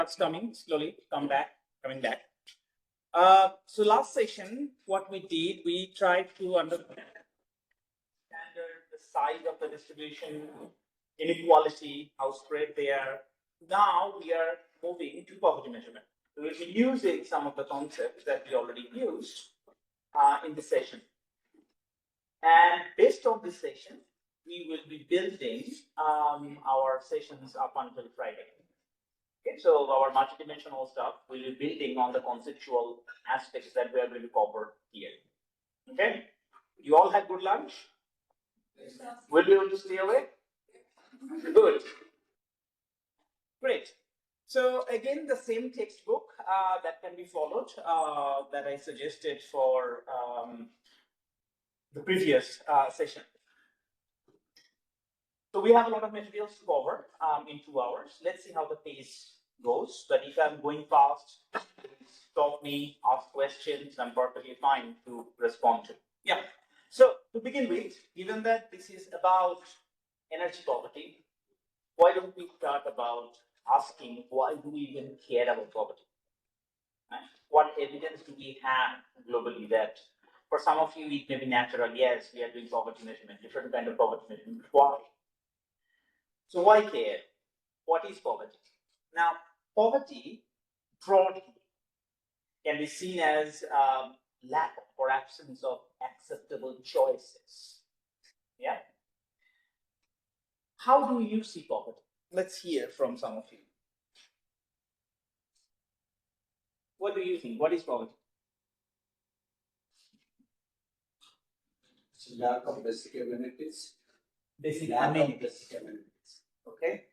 It's coming slowly, coming back. So last session, what we did, we tried to understand the size of the distribution, inequality, how spread they are. Now we are moving to poverty measurement. We will be using some of the concepts that we already used in this session. And based on this session, we will be building our sessions up until Friday. Okay, so our multidimensional stuff will be building on the conceptual aspects that we are going to cover here. Okay, you all had good lunch? Will be able to stay awake? Good. Great. So again, the same textbook that can be followed that I suggested for the previous session. So we have a lot of materials to cover in 2 hours. Let's see how the pace goes. But if I'm going fast, stop me, ask questions. I'm perfectly fine to respond to. Yeah. So to begin with, given that this is about energy poverty, why don't we start about asking why do we even care about poverty? Right? What evidence do we have globally that for some of you it may be natural, yes, we are doing poverty measurement, different kind of poverty measurement. Why? So why care? What is poverty? Now, poverty broadly can be seen as lack or absence of acceptable choices. Yeah. How do you see poverty? Let's hear from some of you. What do you think? What is poverty? Lack of basic amenities. Basic Lack of amenities. basic amenities. Okay.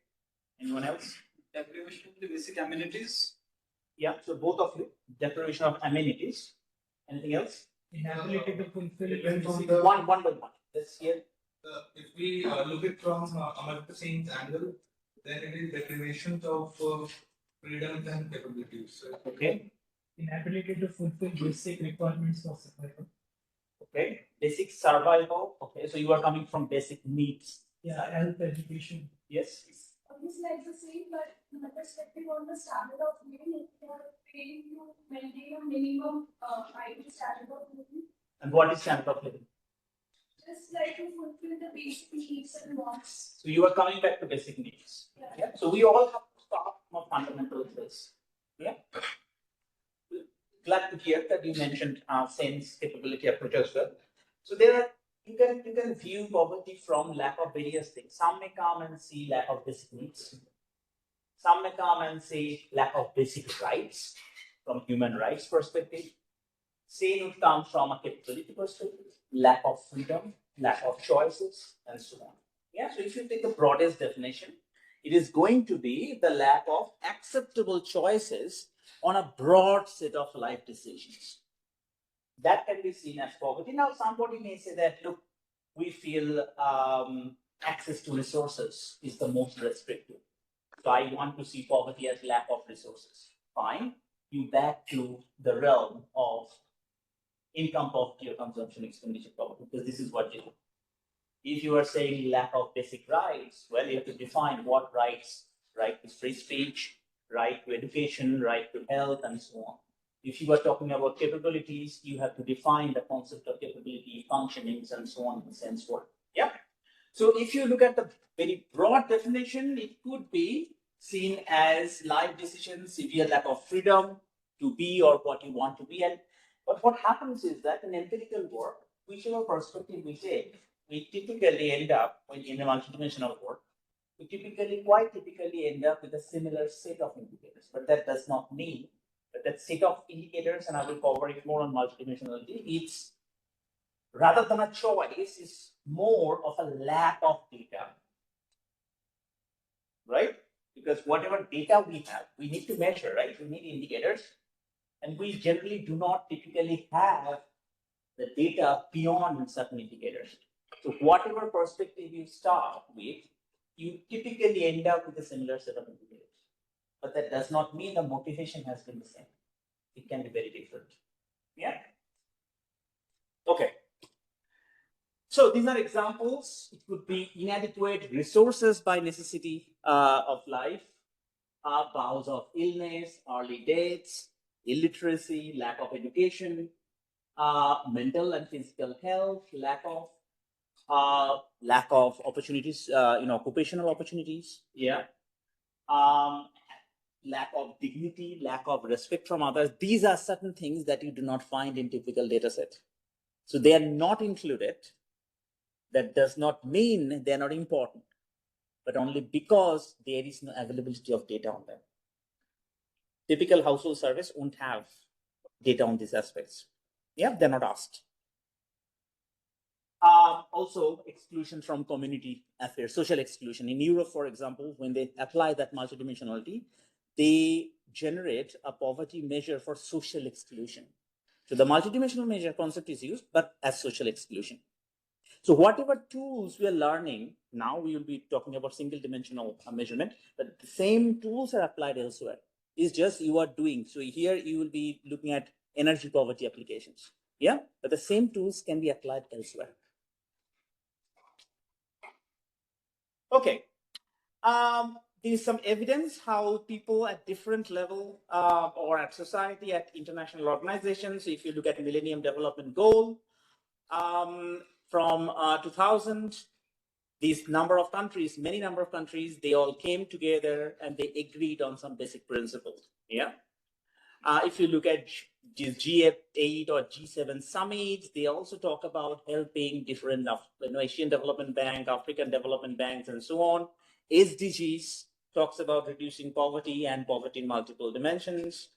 Anyone else? Deprivation of the basic amenities. Yeah. So both of you. Deprivation of amenities. Anything else? Inability to fulfill Depends on basic- the- One by one. Let's hear. If we look at from Amartya Singh's angle, then it is deprivation of freedom and capabilities. Okay. inability to fulfill basic requirements of survival. Okay. Basic survival. Okay. So you are coming from basic needs. Yeah, health, education. Yes. It's like the same, but the perspective on the standard of living, they are paying to maintain a minimum IT standard of living, And what is standard of living? just like to fulfill the basic needs and wants. So you are coming back to basic needs. Yeah. Yeah. So we all have to start from a fundamental place. Yeah. Glad to hear that you mentioned sense capability approach as well. So there are you can view poverty from lack of various things. Some may come and see lack of basic needs. Some may come and say lack of basic rights from human rights perspective. Same would come from a capability perspective, lack of freedom, lack of choices, and so on. Yeah, so if you take the broadest definition, it is going to be the lack of acceptable choices on a broad set of life decisions. That can be seen as poverty. Now, somebody may say that, look, we feel access to resources is the most restrictive. So I want to see poverty as lack of resources. Fine. You back to the realm of income poverty or consumption expenditure poverty, because this is what you do. If you are saying lack of basic rights, well, you have to define what rights, right to free speech, right to education, right to health, and so on. If you are talking about capabilities, you have to define the concept of capability, functionings, and so on in the sense what. Yeah. So if you look at the very broad definition, it could be seen as life decisions, severe lack of freedom to be or what you want to be. And but what happens is that in empirical work, whichever perspective we take, we typically end up in a multidimensional work. We quite typically end up with a similar set of indicators, but that does not mean that set of indicators, and I will cover it more on multidimensionality, it's rather than a choice, is more of a lack of data, right? Because whatever data we have, we need to measure, right? We need indicators, and we generally do not typically have the data beyond certain indicators. So whatever perspective you start with, you typically end up with a similar set of indicators. But that does not mean the motivation has been the same. It can be very different. Yeah. Okay. So these are examples. It could be inadequate resources by necessity of life, cause of illness, early deaths, illiteracy, lack of education, mental and physical health, lack of opportunities, occupational opportunities. Yeah. Um, Lack of dignity, lack of respect from others. These are certain things that you do not find in typical data set. So they are not included. That does not mean they're not important, but only because there is no availability of data on them. Typical household service won't have data on these aspects. Yeah, they're not asked. Also, exclusion from community affairs, social exclusion. In Europe, for example, when they apply that multidimensionality, they generate a poverty measure for social exclusion. So the multidimensional measure concept is used, but as social exclusion. So whatever tools we are learning, now we will be talking about single dimensional measurement, but the same tools are applied elsewhere. It's just you are doing. So here you will be looking at energy poverty applications. Yeah, but the same tools can be applied elsewhere. Okay. There is some evidence how people at different level or at society, at international organizations, so if you look at Millennium Development Goal, from 2000, these number of countries, many number of countries, they all came together and they agreed on some basic principles. Yeah. If you look at G8 or G7 summits, they also talk about helping different Asian Development Bank, African Development Banks, and so on. SDGs talks about reducing poverty and poverty in multiple dimensions.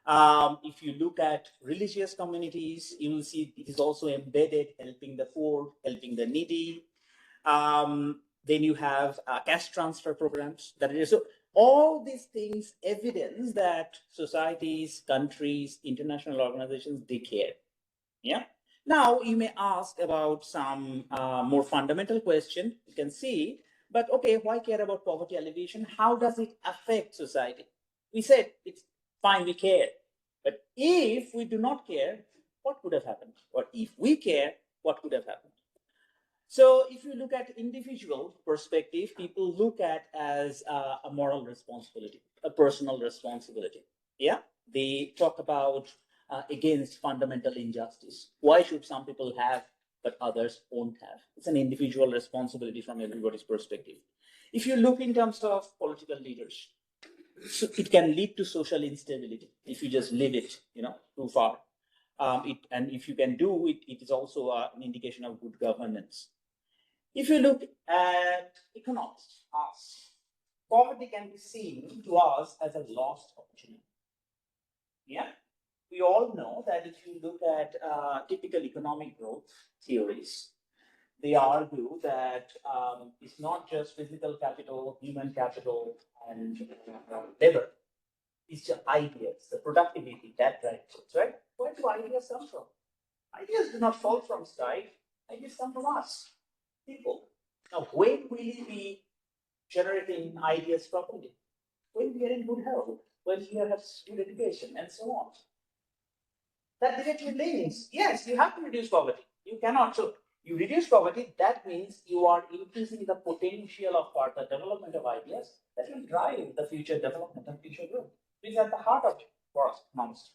If you look at religious communities, you will see it is also embedded, helping the poor, helping the needy. Then you have cash transfer programs. So all these things evidence that societies, countries, international organizations, they care. Yeah. Now you may ask about some more fundamental question. You can see, but okay, why care about poverty alleviation? How does it affect society? We said it's fine, we care. But if we do not care, what could have happened? Or if we care, what could have happened? So if you look at individual perspective, people look at as a moral responsibility, a personal responsibility. Yeah, they talk about against fundamental injustice. Why should some people have but others won't have? It's an individual responsibility from everybody's perspective. If you look in terms of political leaders, so it can lead to social instability if you just leave it, too far. And if you can do it, it is also an indication of good governance. If you look at economics, poverty can be seen to us as a lost opportunity. Yeah, we all know that if you look at typical economic growth theories, they argue that it's not just physical capital, human capital, and labor. It's just ideas, the productivity that drives it, right? Where do ideas come from? Ideas do not fall from sky. Ideas come from us, people. Now, when will we be generating ideas properly? When we are in good health, when we have good education, and so on. That directly links. Yes, you have to reduce poverty. You cannot. So you reduce poverty, that means you are increasing the potential of further development of ideas that will drive the future development and future growth. This is at the heart of it for us, economists.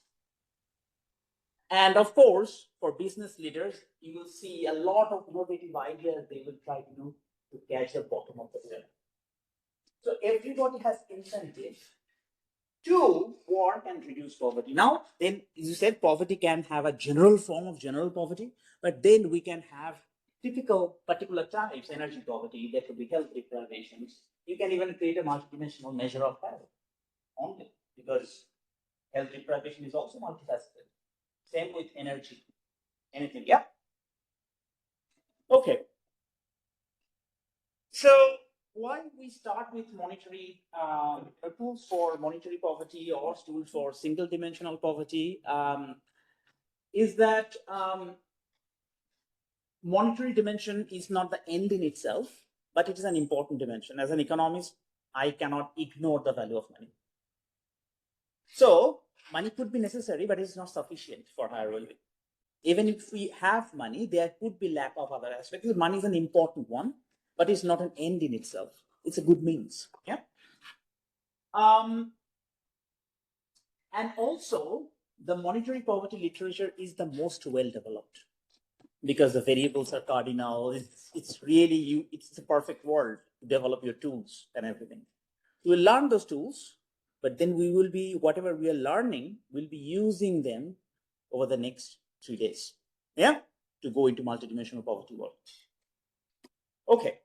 And of course, for business leaders, you will see a lot of innovative ideas they will try to do to catch the bottom of the pyramid. So everybody has incentive to work and reduce poverty. Now, then, as you said, poverty can have a general form of general poverty, but then we can have typical particular types, energy poverty, there could be health deprivations. You can even create a multidimensional measure of health only, because health deprivation is also multifaceted. Same with energy, anything, yeah? Okay. So why we start with monetary tools for monetary poverty or tools for single dimensional poverty is that monetary dimension is not the end in itself, but it is an important dimension. As an economist, I cannot ignore the value of money. So money could be necessary, but it's not sufficient for higher well-being. Even if we have money, there could be lack of other aspects. Money is an important one, but it's not an end in itself. It's a good means. Yeah. And also, the monetary poverty literature is the most well developed because the variables are cardinal. It's really you. It's a perfect world to develop your tools and everything. We'll learn those tools, but then we will be whatever we are learning, we'll be using them over the next 3 days. Yeah, to go into multidimensional poverty world. Okay.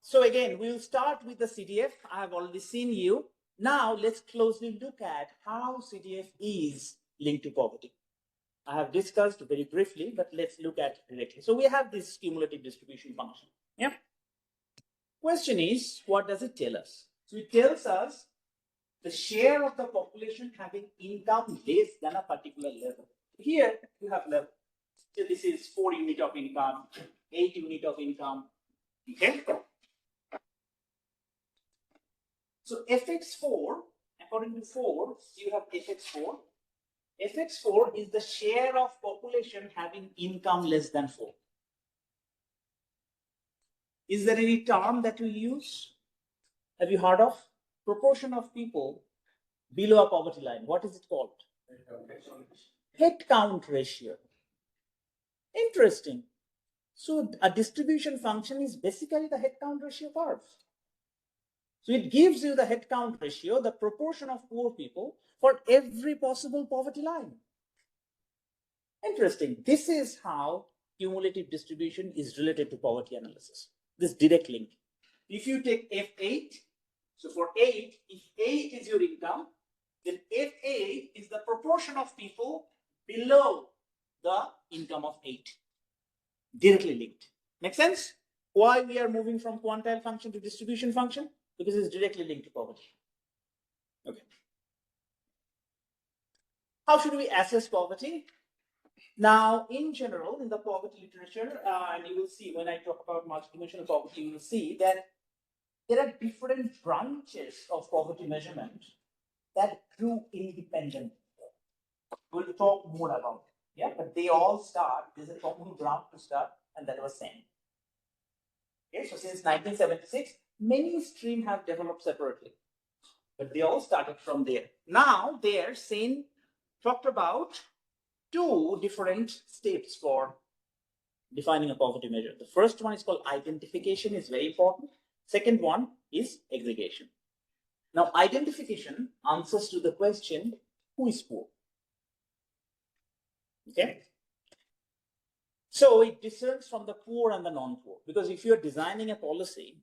So again, we'll start with the CDF. I have already seen you. Now let's closely look at how CDF is linked to poverty. I have discussed very briefly, but let's look at it directly. So we have this cumulative distribution function. Yeah. Question is, what does it tell us? So it tells us the share of the population having income less than a particular level. Here you have level. So this is 4 unit of income, 8 unit of income. Okay. So fx4, according to 4, you have fx4. fx4 is the share of population having income less than 4. Is there any term that we use? Have you heard of? Proportion of people below a poverty line. What is it called? Head count ratio. Interesting. So a distribution function is basically the head count ratio curve. So it gives you the head count ratio, the proportion of poor people for every possible poverty line. Interesting. This is how cumulative distribution is related to poverty analysis. This direct link. If you take F8, so for 8, if 8 is your income, then F8 is the proportion of people below the income of 8. Directly linked. Make sense? Why we are moving from quantile function to distribution function? Because it's directly linked to poverty. Okay. How should we assess poverty? Now, in general, in the poverty literature, and you will see when I talk about multidimensional poverty, you will see that there are different branches of poverty measurement that grew independently. We'll talk more about it. Yeah, but they all start, there's a common ground to start, and that was same. Okay, so since 1976, many streams have developed separately, but they all started from there. Now, there, Sen talked about 2 different steps for defining a poverty measure. The first one is called identification, is very important. Second one is aggregation. Now, identification answers to the question, who is poor? Okay. So it discerns from the poor and the non-poor, because if you're designing a policy,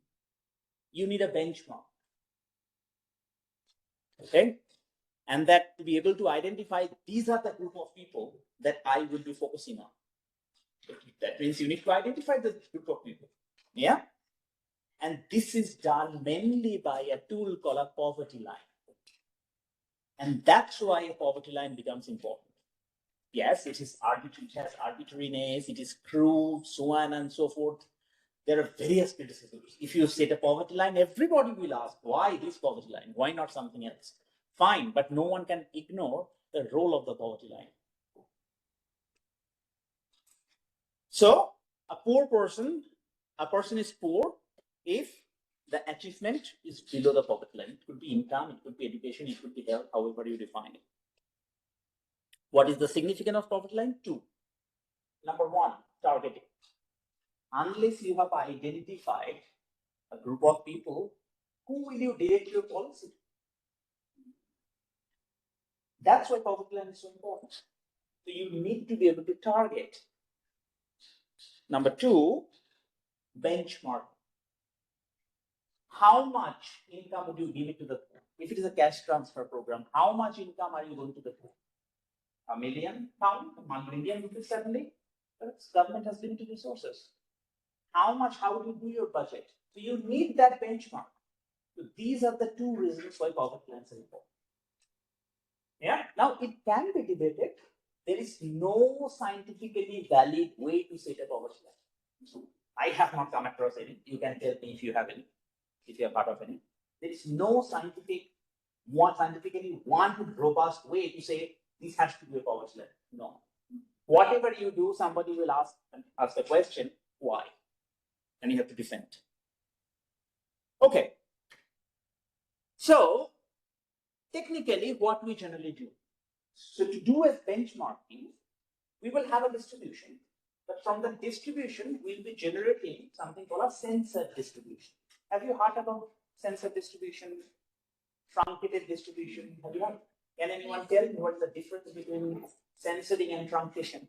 you need a benchmark. Okay. And that to be able to identify these are the group of people that I will be focusing on. That means you need to identify the group of people. Yeah. And this is done mainly by a tool called a poverty line. And that's why a poverty line becomes important. Yes, it is arbitrary, it has arbitrariness, it is crude, so on and so forth. There are various criticisms. If you set a poverty line, everybody will ask, why this poverty line? Why not something else? Fine, but no one can ignore the role of the poverty line. So, a person is poor if the achievement is below the poverty line. It could be income, it could be education, it could be health, however you define it. What is the significance of poverty line? 2. Number 1, targeting. Unless you have identified a group of people, who will you direct your policy? That's why poverty line is so important. So you need to be able to target. Number 2, benchmark. How much income would you give it to the poor? If it is a cash transfer program, how much income are you going to the poor? £1 million, £1 million rupees suddenly? Government has limited resources. How would you do your budget? So you need that benchmark. So these are the 2 reasons why poverty lines are important. Yeah. Now it can be debated. There is no scientifically valid way to set a poverty line. I have not come across any. You can tell me if you have any, if you are part of any. There is no scientifically one robust way to say this has to be a poverty line. No. Whatever you do, somebody will ask the question, why? And you have to defend. Okay. So technically what we generally do, so to do a benchmarking, we will have a distribution, but from the distribution, we'll be generating something called a sensor distribution. Have you heard about sensor distribution, truncated distribution? Have you heard? Can anyone tell me what's the difference between censoring and truncation?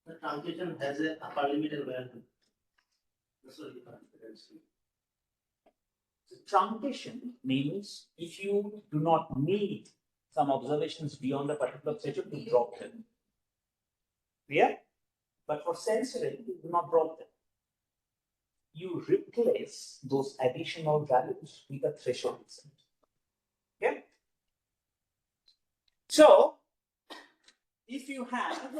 The truncation has a upper limit and lower limit. That's what the difference. So truncation means if you do not need some observations beyond a particular threshold, you drop them. Yeah? But for censoring, you do not drop them. You replace those additional values with a threshold itself. Okay? So, if you have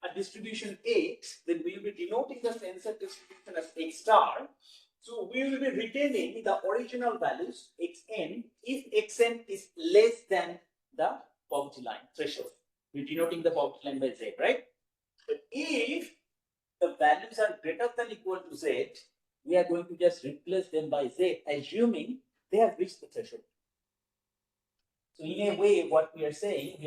a distribution X, then we will be denoting the sensor distribution as X star. So we will be retaining the original values Xn if Xn is less than the poverty line threshold. We're denoting the poverty line by Z, right? But if the values are greater than or equal to Z, we are going to just replace them by Z, assuming they have reached the threshold. So in a way, what we are saying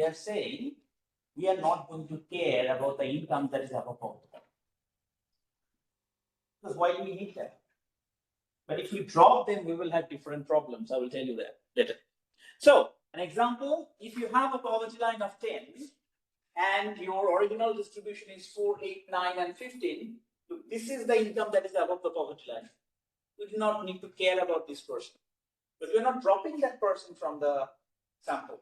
we are not going to care about the income that is above poverty line. Because why do we need that? But if we drop them, we will have different problems. I will tell you that later. So, an example, if you have a poverty line of 10 and your original distribution is 4, 8, 9, and 15, this is the income that is above the poverty line. We do not need to care about this person. But we are not dropping that person from the sample.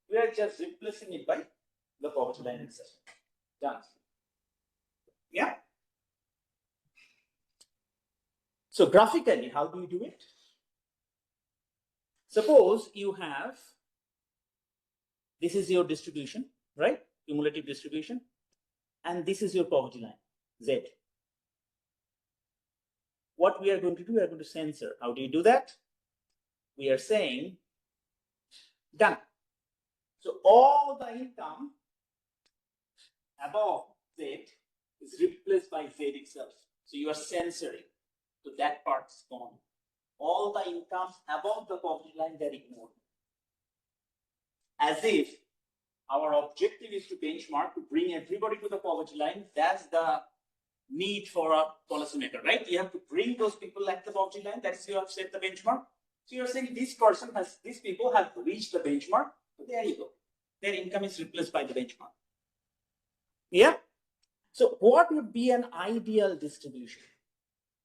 We are just replacing it by the poverty line itself. Done. Yeah? So graphically, how do we do it? Suppose you have, this is your distribution, right? Cumulative distribution. And this is your poverty line, Z. What we are going to do, we are going to censor. How do you do that? We are saying, done. So all the income above Z is replaced by Z itself. So you are censoring. So that part is gone. All the incomes above the poverty line, they're ignored. As if our objective is to benchmark, to bring everybody to the poverty line. That's the need for a policymaker, right? You have to bring those people at the poverty line. That's you have set the benchmark. So you're saying these people have reached the benchmark. So there you go. Their income is replaced by the benchmark. Yeah. So what would be an ideal distribution?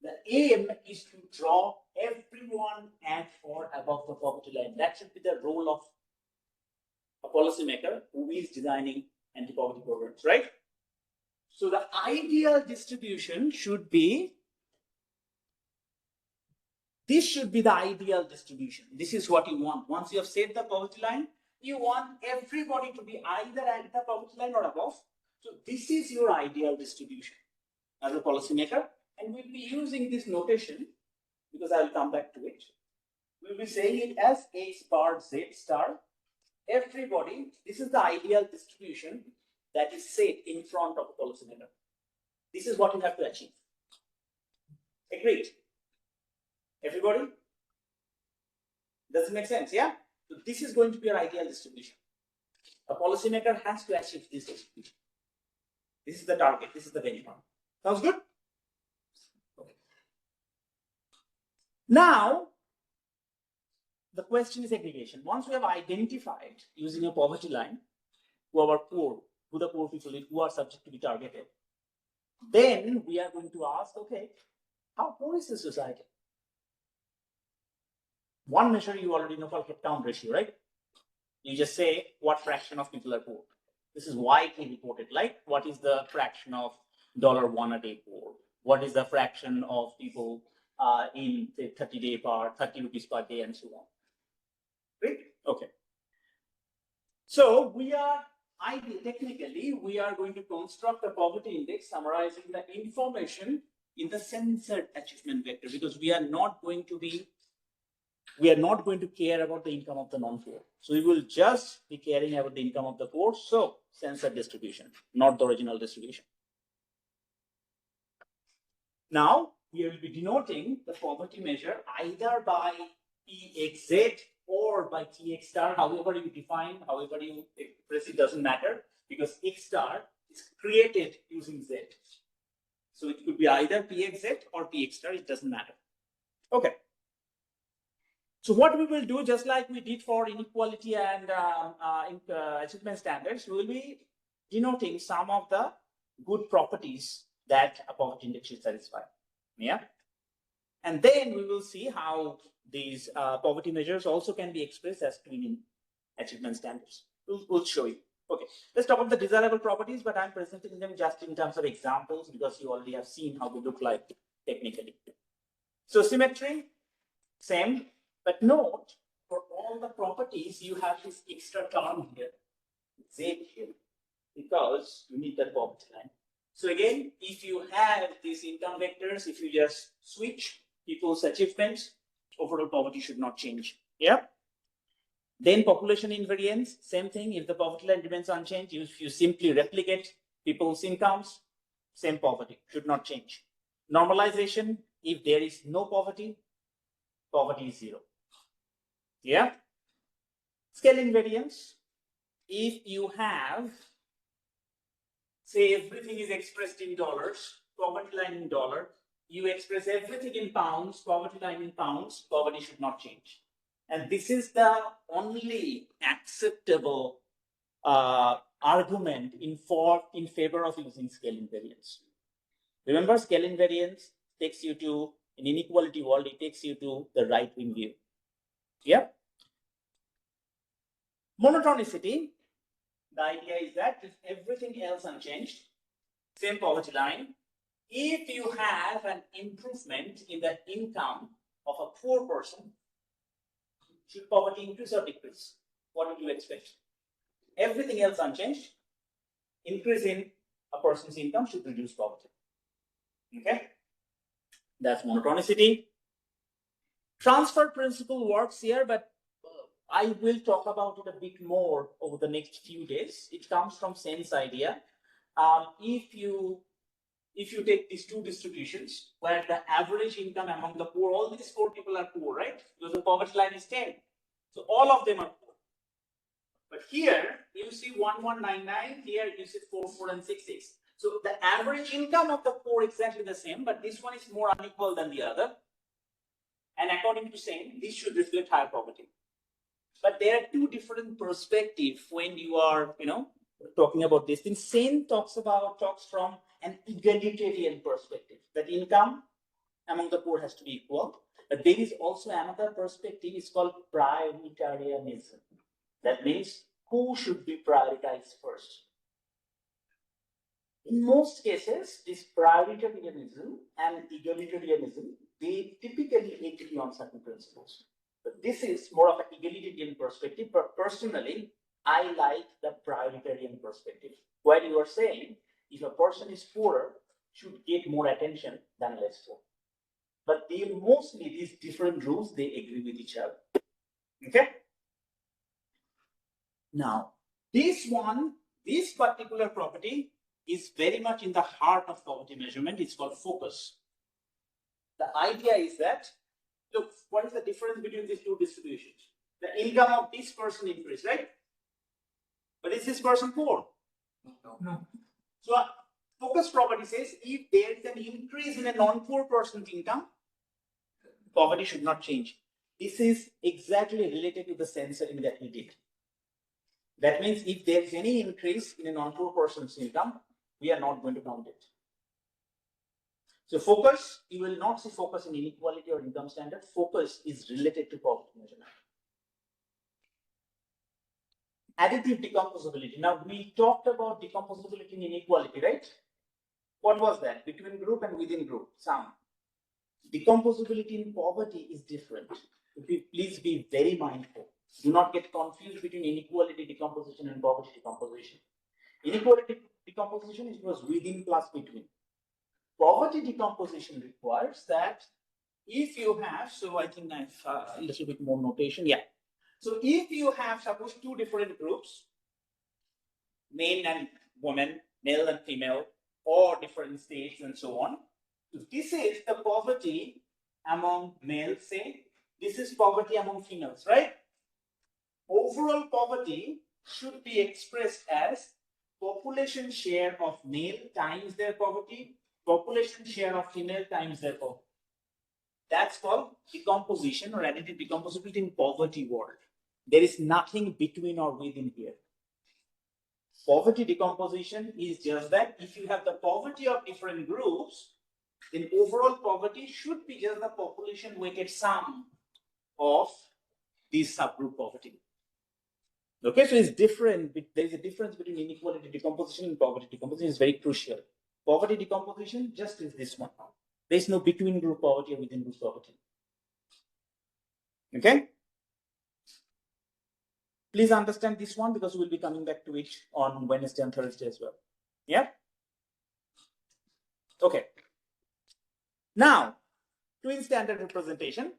The aim is to draw everyone at or above the poverty line. That should be the role of a policymaker who is designing anti-poverty programs, right? So the ideal distribution should be, this should be the ideal distribution. This is what you want. Once you have set the poverty line, you want everybody to be either at the poverty line or above. So this is your ideal distribution as a policymaker. And we'll be using this notation because I will come back to it. We'll be saying it as X bar Z star. Everybody, this is the ideal distribution that is set in front of a policymaker. This is what you have to achieve. Agreed? Everybody? Does it make sense? Yeah? So this is going to be your ideal distribution. A policymaker has to achieve this distribution. This is the target. This is the benchmark. Sounds good? Okay. Now, the question is aggregation. Once we have identified using a poverty line who are poor, who the poor people who are subject to be targeted, then we are going to ask, okay, how poor is the society? One measure you already know called head-count ratio, right? You just say what fraction of people are poor. This is widely reported. Like, what is the fraction of $1 a day poor? What is the fraction of people in say 30 rupees per day, and so on? Right? Okay. So we are technically we are going to construct a poverty index summarizing the information in the censored achievement vector, because we are not going to care about the income of the non-poor. So we will just be caring about the income of the poor. So censored distribution, not the original distribution. Now we will be denoting the poverty measure either by PXZ or by TX star, however you define, however you express it, doesn't matter, because X star is created using Z. So it could be either PXZ or PX star, it doesn't matter. Okay. So what we will do, just like we did for inequality and achievement standards, we will be denoting some of the good properties that a poverty index should satisfy. Yeah. And then we will see how these poverty measures also can be expressed as twinning achievement standards. We'll show you. Okay, let's talk about the desirable properties, but I'm presenting them just in terms of examples because you already have seen how they look like technically. So symmetry, same, but note for all the properties you have this extra term here, Z here, because you need that poverty line. So again, if you have these income vectors, if you just switch people's achievements, overall poverty should not change. Yeah. Then population invariance, same thing. If the poverty line remains unchanged, if you simply replicate people's incomes, same poverty should not change. Normalization, if there is no poverty, poverty is zero. Yeah. Scale invariance, if you have, say everything is expressed in dollars, poverty line in dollar, you express everything in pounds, poverty line in pounds, poverty should not change. And this is the only acceptable argument in favor of using scale invariance. Remember, scale invariance takes you to, in inequality world, it takes you to the right wing view. Yeah. Monotonicity, the idea is that if everything else unchanged, same poverty line, if you have an improvement in the income of a poor person, should poverty increase or decrease? What would you expect? Everything else unchanged, increase in a person's income should reduce poverty. Okay? That's monotonicity. Transfer principle works here, but I will talk about it a bit more over the next few days. It comes from sense idea. If you take these two distributions where the average income among the poor, all these four people are poor, right? Because the poverty line is 10. So all of them are poor. But here you see 1199, here you see 44 and 66. So the average income of the poor is exactly the same, but this one is more unequal than the other. And according to Sen, this should reflect higher poverty. But there are two different perspectives when you are, talking about this thing. Sen talks from an egalitarian perspective, that income among the poor has to be equal. But there is also another perspective, it's called prioritarianism. That means who should be prioritized first. In most cases, this prioritarianism and egalitarianism, they typically agree on certain principles. But this is more of an egalitarian perspective, but personally, I like the prioritarian perspective, where you are saying if a person is poorer, should get more attention than less poor. But they mostly, these different rules, they agree with each other. Okay? Now, this particular property is very much in the heart of poverty measurement. It's called focus. The idea is that, look, what is the difference between these two distributions? The income of this person increased, right? But is this person poor? No. So a focus property says if there is an increase in a non-poor person's income, poverty should not change. This is exactly related to the censoring that we did. That means if there is any increase in a non-poor person's income, we are not going to count it. So focus, you will not see focus in inequality or income standard. Focus is related to poverty measurement. Additive decomposability. Now we talked about decomposability in inequality, right? What was that? Between group and within group, sum. Decomposability in poverty is different. Please be very mindful. Do not get confused between inequality decomposition and poverty decomposition. Inequality decomposition is was within plus between. Poverty decomposition requires that if you have, so I think I have a little bit more notation, yeah. So if you have, suppose, two different groups, men and women, male and female, or different states and so on, So this is the poverty among males, say. This is poverty among females, right? Overall poverty should be expressed as population share of male times their poverty, population share of female times their poverty. That's called decomposition or additive decomposability in poverty world. There is nothing between or within here. Poverty decomposition is just that if you have the poverty of different groups, then overall poverty should be just the population weighted sum of this subgroup poverty. Okay, so it's different. There is a difference between inequality decomposition and poverty decomposition. Is very crucial. Poverty decomposition just is this one. There is no between group poverty or within group poverty. Okay. Please understand this one because we'll be coming back to it on Wednesday and Thursday as well. Yeah. Okay. Now, twin standard representation.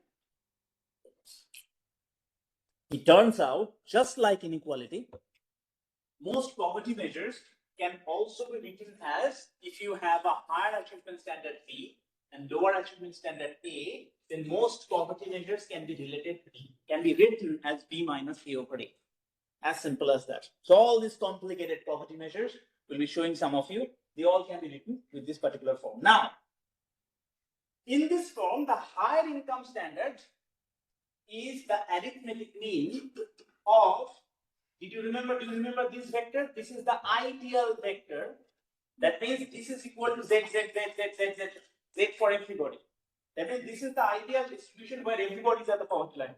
It turns out, just like inequality, most poverty measures can also be written as, if you have a higher achievement standard B and lower achievement standard A, then most poverty measures can be written as B minus A over A. As simple as that. So all these complicated poverty measures will be showing some of you. They all can be written with this particular form. Now, in this form, the higher income standard is the arithmetic mean of, do you remember this vector? This is the ideal vector. That means this is equal to Z for everybody. That means this is the ideal distribution where everybody is at the poverty line.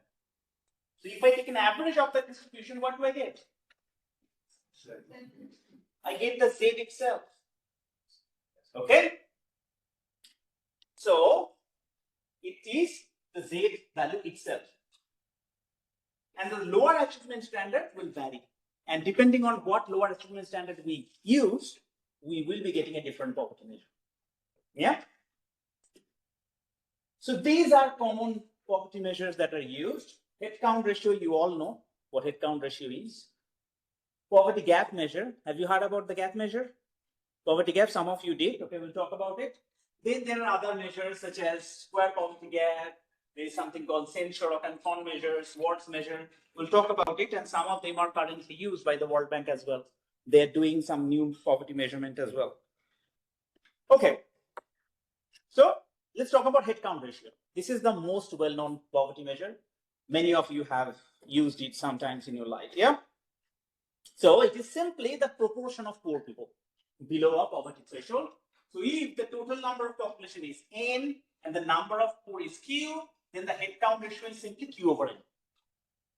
So if I take an average of the distribution, what do I get? I get the Z itself. Okay? So it is the Z value itself. And the lower achievement standard will vary. And depending on what lower achievement standard we use, we will be getting a different poverty measure. Yeah? So these are common poverty measures that are used. Head count ratio, you all know what head count ratio is. Poverty gap measure. Have you heard about the gap measure? Poverty gap, some of you did. Okay, we'll talk about it. Then there are other measures such as square poverty gap. There is something called censure or conform measure, Swartz measure. We'll talk about it, and some of them are currently used by the World Bank as well. They're doing some new poverty measurement as well. Okay. So let's talk about head count ratio. This is the most well-known poverty measure. Many of you have used it sometimes in your life, yeah? So it is simply the proportion of poor people below a poverty threshold. So if the total number of population is N and the number of poor is Q, then the head count ratio is simply Q over N.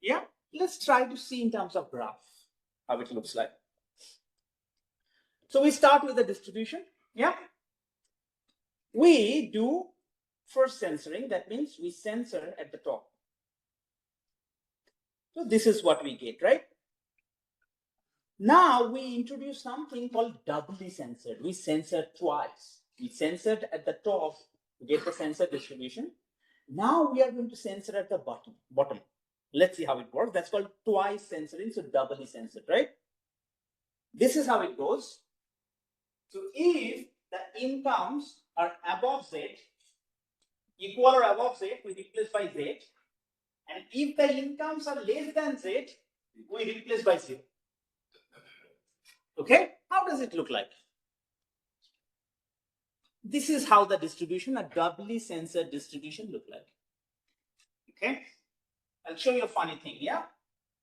Yeah? Let's try to see in terms of graph how it looks like. So we start with the distribution, yeah? We do first censoring, that means we censor at the top. So this is what we get, right? Now we introduce something called doubly censored. We censored twice. We censored at the top to get the censored distribution. Now we are going to censor at the bottom. Let's see how it works. That's called twice censoring, so doubly censored, right? This is how it goes. So if the incomes are above Z, equal or above Z, we replace by Z. And if the incomes are less than Z, we replace by 0. Okay, how does it look like? This is how the distribution, a doubly censored distribution, look like. Okay, I'll show you a funny thing. Yeah,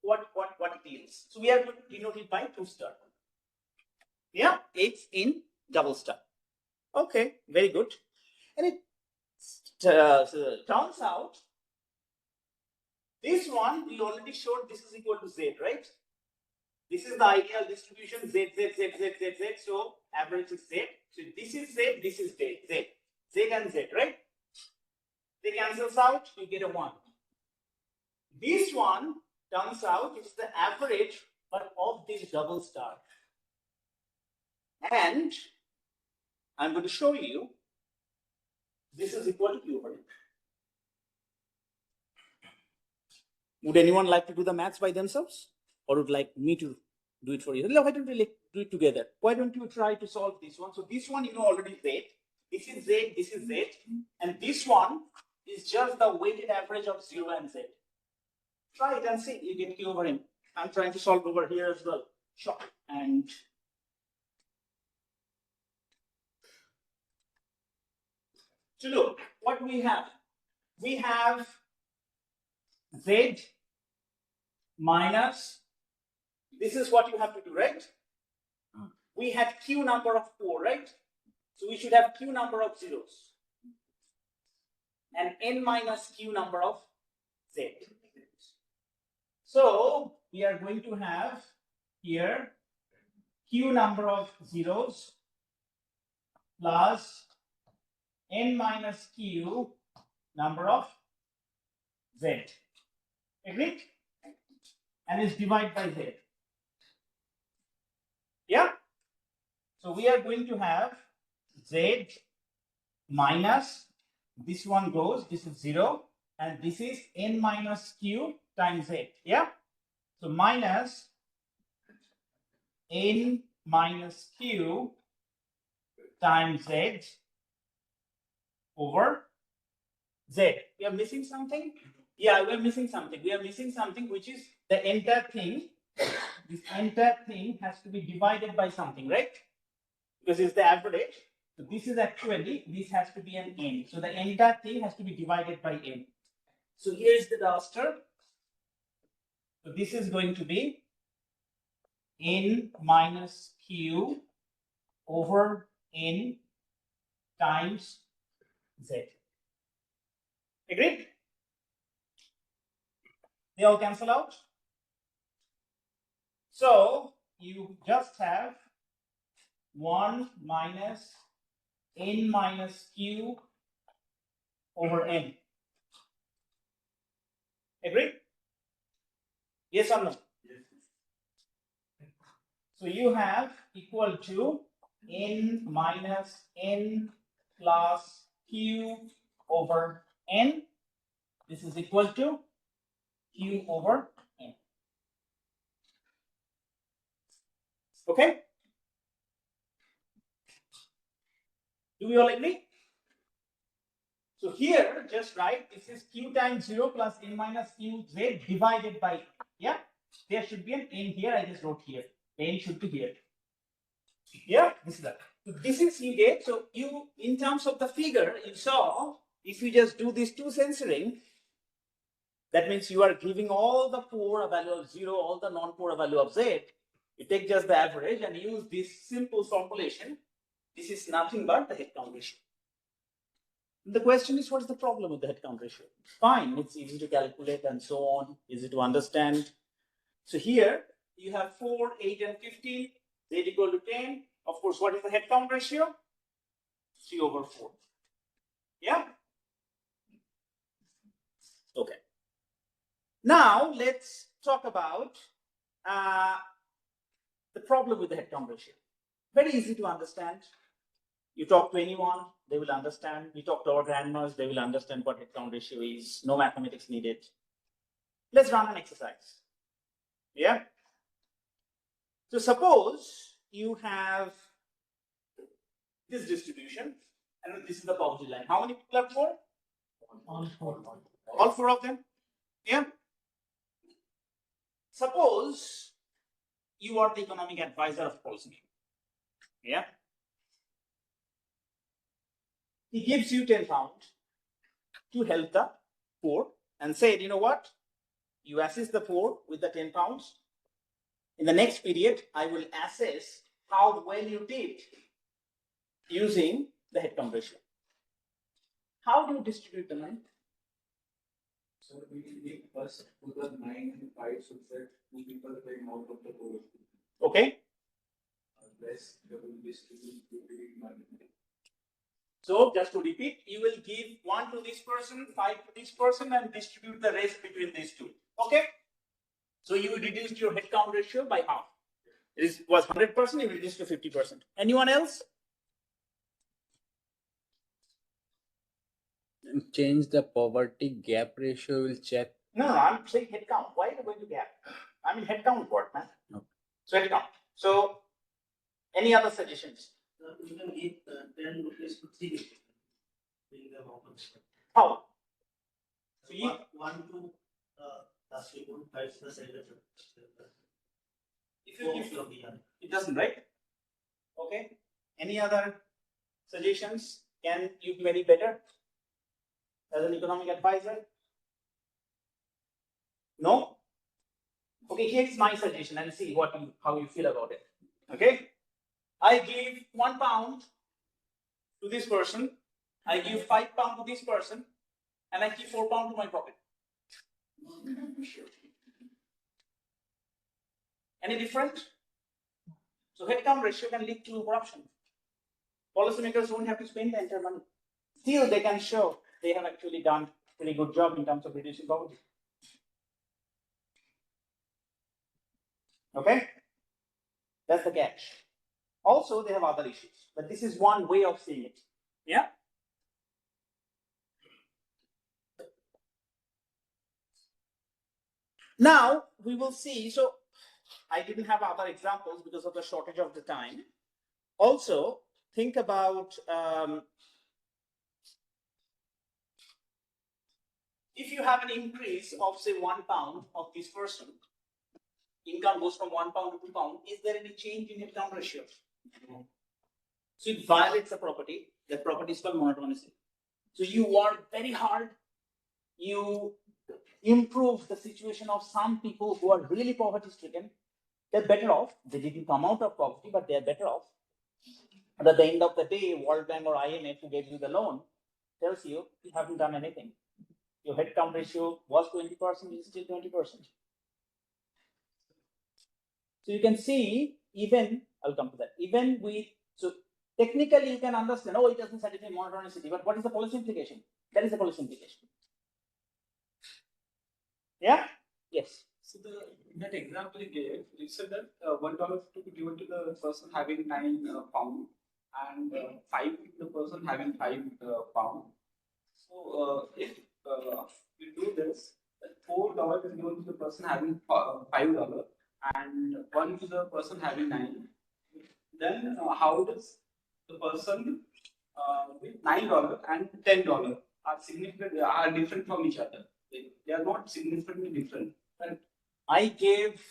what it is. So we are going to denote it by 2 star. Yeah, it's in double star. Okay, very good. And it turns out this one we already showed. This is equal to Z, right? This is the ideal distribution, Z. So average is Z. So this is Z, this is Z. Z and Z, right? They cancels out, you get a 1. This one turns out it's the average but of this double star. And I'm going to show you this is equal to Q over N. Would anyone like to do the maths by themselves? Or would like me to do it for you? Why don't we do it together? Why don't you try to solve this one? So this one you know already Z. This is Z, this is Z, and this one is just the weighted average of 0 and Z. Try it and see, you get Q over M. I'm trying to solve over here as well. Sure. And so look, what we have Z minus, this is what you have to do, right? We had Q number of 4, right? So we should have Q number of zeros and N minus Q number of Z. So we are going to have here Q number of zeros plus N minus Q number of Z. Agreed? And is divided by Z. Yeah? So we are going to have Z minus, this one goes, this is 0, and this is N minus Q times Z. Yeah? So minus N minus Q times Z over Z. We are missing something? Yeah, we are missing something. We are missing something, which is the entire thing. This entire thing has to be divided by something, right? Because it's the average. So this is actually, this has to be an N. So the entire thing has to be divided by N. So here's the duster. So this is going to be N minus Q over N times Z. Agreed? They all cancel out. So you just have 1 minus N minus Q over N. Agreed? Yes or no? Yes. So you have equal to N minus N plus Q over N. This is equal to Q over N. Okay? Do we all agree? So here, just write, this is Q times 0 plus N minus Q Z divided by, yeah? There should be an N here, I just wrote here. N should be here. Yeah, this is that. So this is you get, so you, in terms of the figure, you saw, if you just do this two censoring, that means you are giving all the poor a value of 0, all the non-poor a value of Z. You take just the average and use this simple formulation. This is nothing but the headcount ratio. The question is, what's the problem with the headcount ratio? Fine, it's easy to calculate and so on, easy to understand. So here you have 4, 8, and 15, Z equal to 10. Of course, what is the headcount ratio? 3 over 4. Yeah? Okay. Now let's talk about the problem with the headcount ratio. Very easy to understand. You talk to anyone, they will understand. We talk to our grandmas, they will understand what headcount ratio is. No mathematics needed. Let's run an exercise. Yeah? So suppose you have this distribution, and this is the poverty line. How many people are poor? All four. All 4 of them? Yeah? Suppose you are the economic advisor of policy. Yeah? He gives you 10 pounds to help the poor and said, you know what? You assist the poor with the 10 pounds. In the next period, I will assess how well you did using the headcount ratio. How do you distribute the money? So we first put the 9 and 5 so that 2 people came out of the board. Okay. Less they will distribute money. So just to repeat, you will give 1 to this person, 5 to this person, and distribute the rest between these two. Okay. So you reduced your headcount ratio by half. It was 100%, you reduced to 50%. Anyone else? Change the poverty gap ratio, will check. No, I'm saying headcount. Why are you going to gap? I mean headcount what, man? Okay. So headcount. So any other suggestions? You can give 10 rupees to 3 rupees. Bring them open. How? So you, One to last week, five the celebration. if you give, it doesn't, right? Okay. Any other suggestions? Can you do any better as an economic advisor? No? Okay, here's my suggestion and see how you feel about it. Okay? I give £1 to this person, I give £5 to this person, and I keep £4 to my pocket. Any different? So headcount ratio can lead to corruption. Policymakers won't have to spend the entire money. Still, they can show they have actually done a really good job in terms of reducing poverty. Okay? That's the catch. Also, they have other issues, but this is one way of seeing it. Yeah? Now, we will see, so I didn't have other examples because of the shortage of the time. Also, think about if you have an increase of say £1 of this person, income goes from £1 to £2, is there any change in headcount ratio? So it violates the property. That property is called monotonicity. So you work very hard, you improve the situation of some people who are really poverty stricken. They're better off. They didn't come out of poverty, but they're better off. And at the end of the day, World Bank or IMF who gave you the loan tells you you haven't done anything. Your headcount ratio was 20%, it's still 20%. So you can see, even, I'll come to that, even with, so technically you can understand, oh, it doesn't satisfy monotonicity, but what is the policy implication? That is the policy implication. Yeah? Yes. So that example you gave, you said that $1 to be given to the person having 9 pound and 5 to the person having 5 pound. So if we do this, that $4 is given to the person having $5 and 1 to the person having 9. Then how does the person with $9 and $10 are different from each other? They are not significantly different. And I gave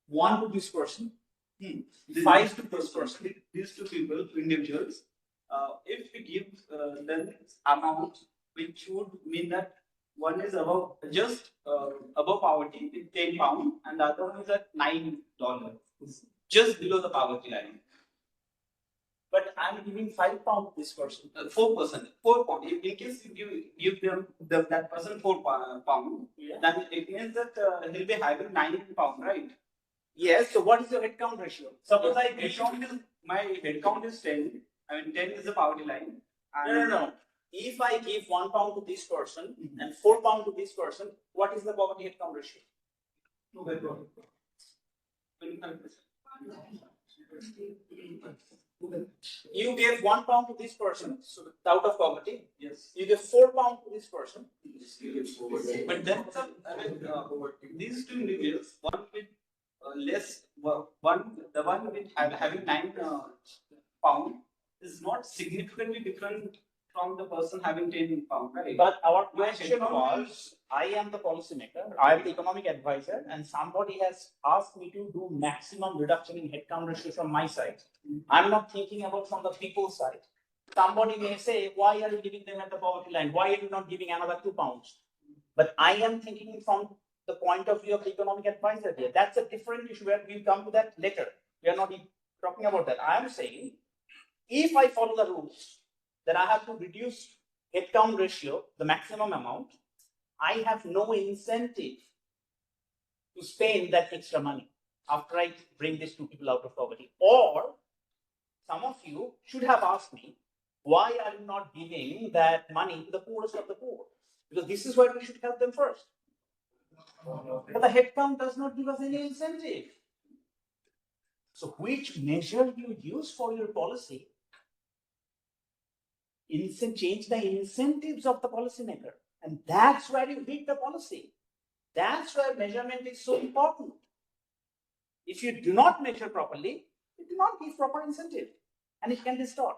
1 to this person, these 5 two to this person. These two people, individuals, if we give them amount, which would mean that one is above above poverty with 10 pound, and the other one is at $9, just below the poverty line. But I'm giving £5 to this person. 4%, 4 pound. In case you give them that person 4 pound, Yeah. then it means that he'll be having 9 pound, right? Yes, so what is your headcount ratio? Suppose I give My head count is 10. I mean, 10 is the poverty line. No. If I give £1 to this person and £4 to this person, what is the poverty headcount ratio? 25%. You gave £1 to this person, so out of poverty. Yes. You give £4 to this person. But then these two individuals, one with the one with having 9 pound is not significantly different from the person having 10 pound, right? But our question was, I am the policymaker, I am the economic advisor, and somebody has asked me to do maximum reduction in headcount ratio from my side. I'm not thinking about from the people's side. Somebody may say, why are you giving them at the poverty line? Why are you not giving another £2? But I am thinking from the point of view of the economic advisor here. That's a different issue where we'll come to that later. We are not talking about that. I am saying, if I follow the rules, then I have to reduce headcount ratio, the maximum amount. I have no incentive to spend that extra money after I bring these two people out of poverty. Or some of you should have asked me, why are you not giving that money to the poorest of the poor? Because this is where we should help them first. But the headcount does not give us any incentive. So which measure you use for your policy change the incentives of the policymaker. And that's where you hit the policy. That's where measurement is so important. If you do not measure properly, you do not give proper incentive. and it can distort.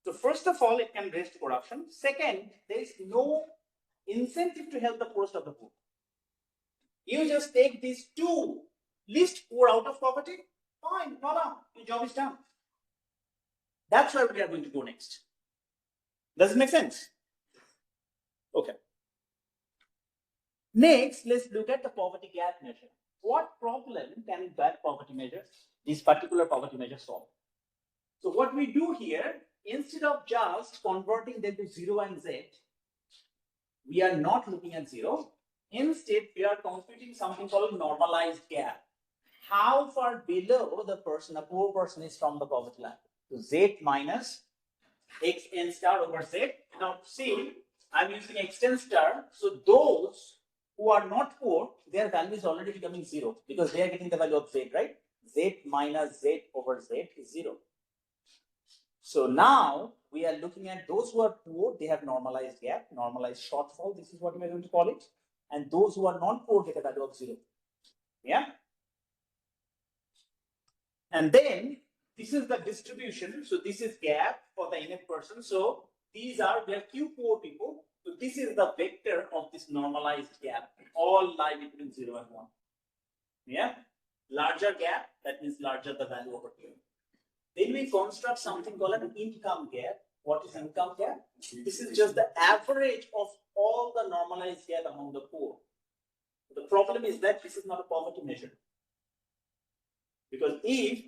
So first of all, it can raise to corruption. Second, there is no incentive to help the poorest of the poor. You just take these two least poor out of poverty, fine, voila, your job is done. That's where we are going to go next. Does it make sense? Okay. Next, let's look at the poverty gap measure. What problem can that poverty measure, this particular poverty measure, solve? So what we do here, instead of just converting them to 0 and Z, we are not looking at 0. Instead, we are computing something called normalized gap. How far below the person, a poor person, is from the poverty line? So Z minus xn star over Z. Now see, I'm using xn star. So those who are not poor, their value is already becoming 0 because they are getting the value of Z, right? Z minus Z over Z is 0. So now we are looking at those who are poor, they have normalized gap, normalized shortfall. This is what we are going to call it. And those who are not poor get a value of 0. Yeah. And then this is the distribution. So this is gap for the innate person. So these are, we have few poor people. So this is the vector of this normalized gap. All lie between 0 and 1. Yeah. Larger gap, that means larger the value over here. Then we construct something called an income gap. What is income gap? This is just the average of all the normalized gap among the poor. The problem is that this is not a poverty measure. Because if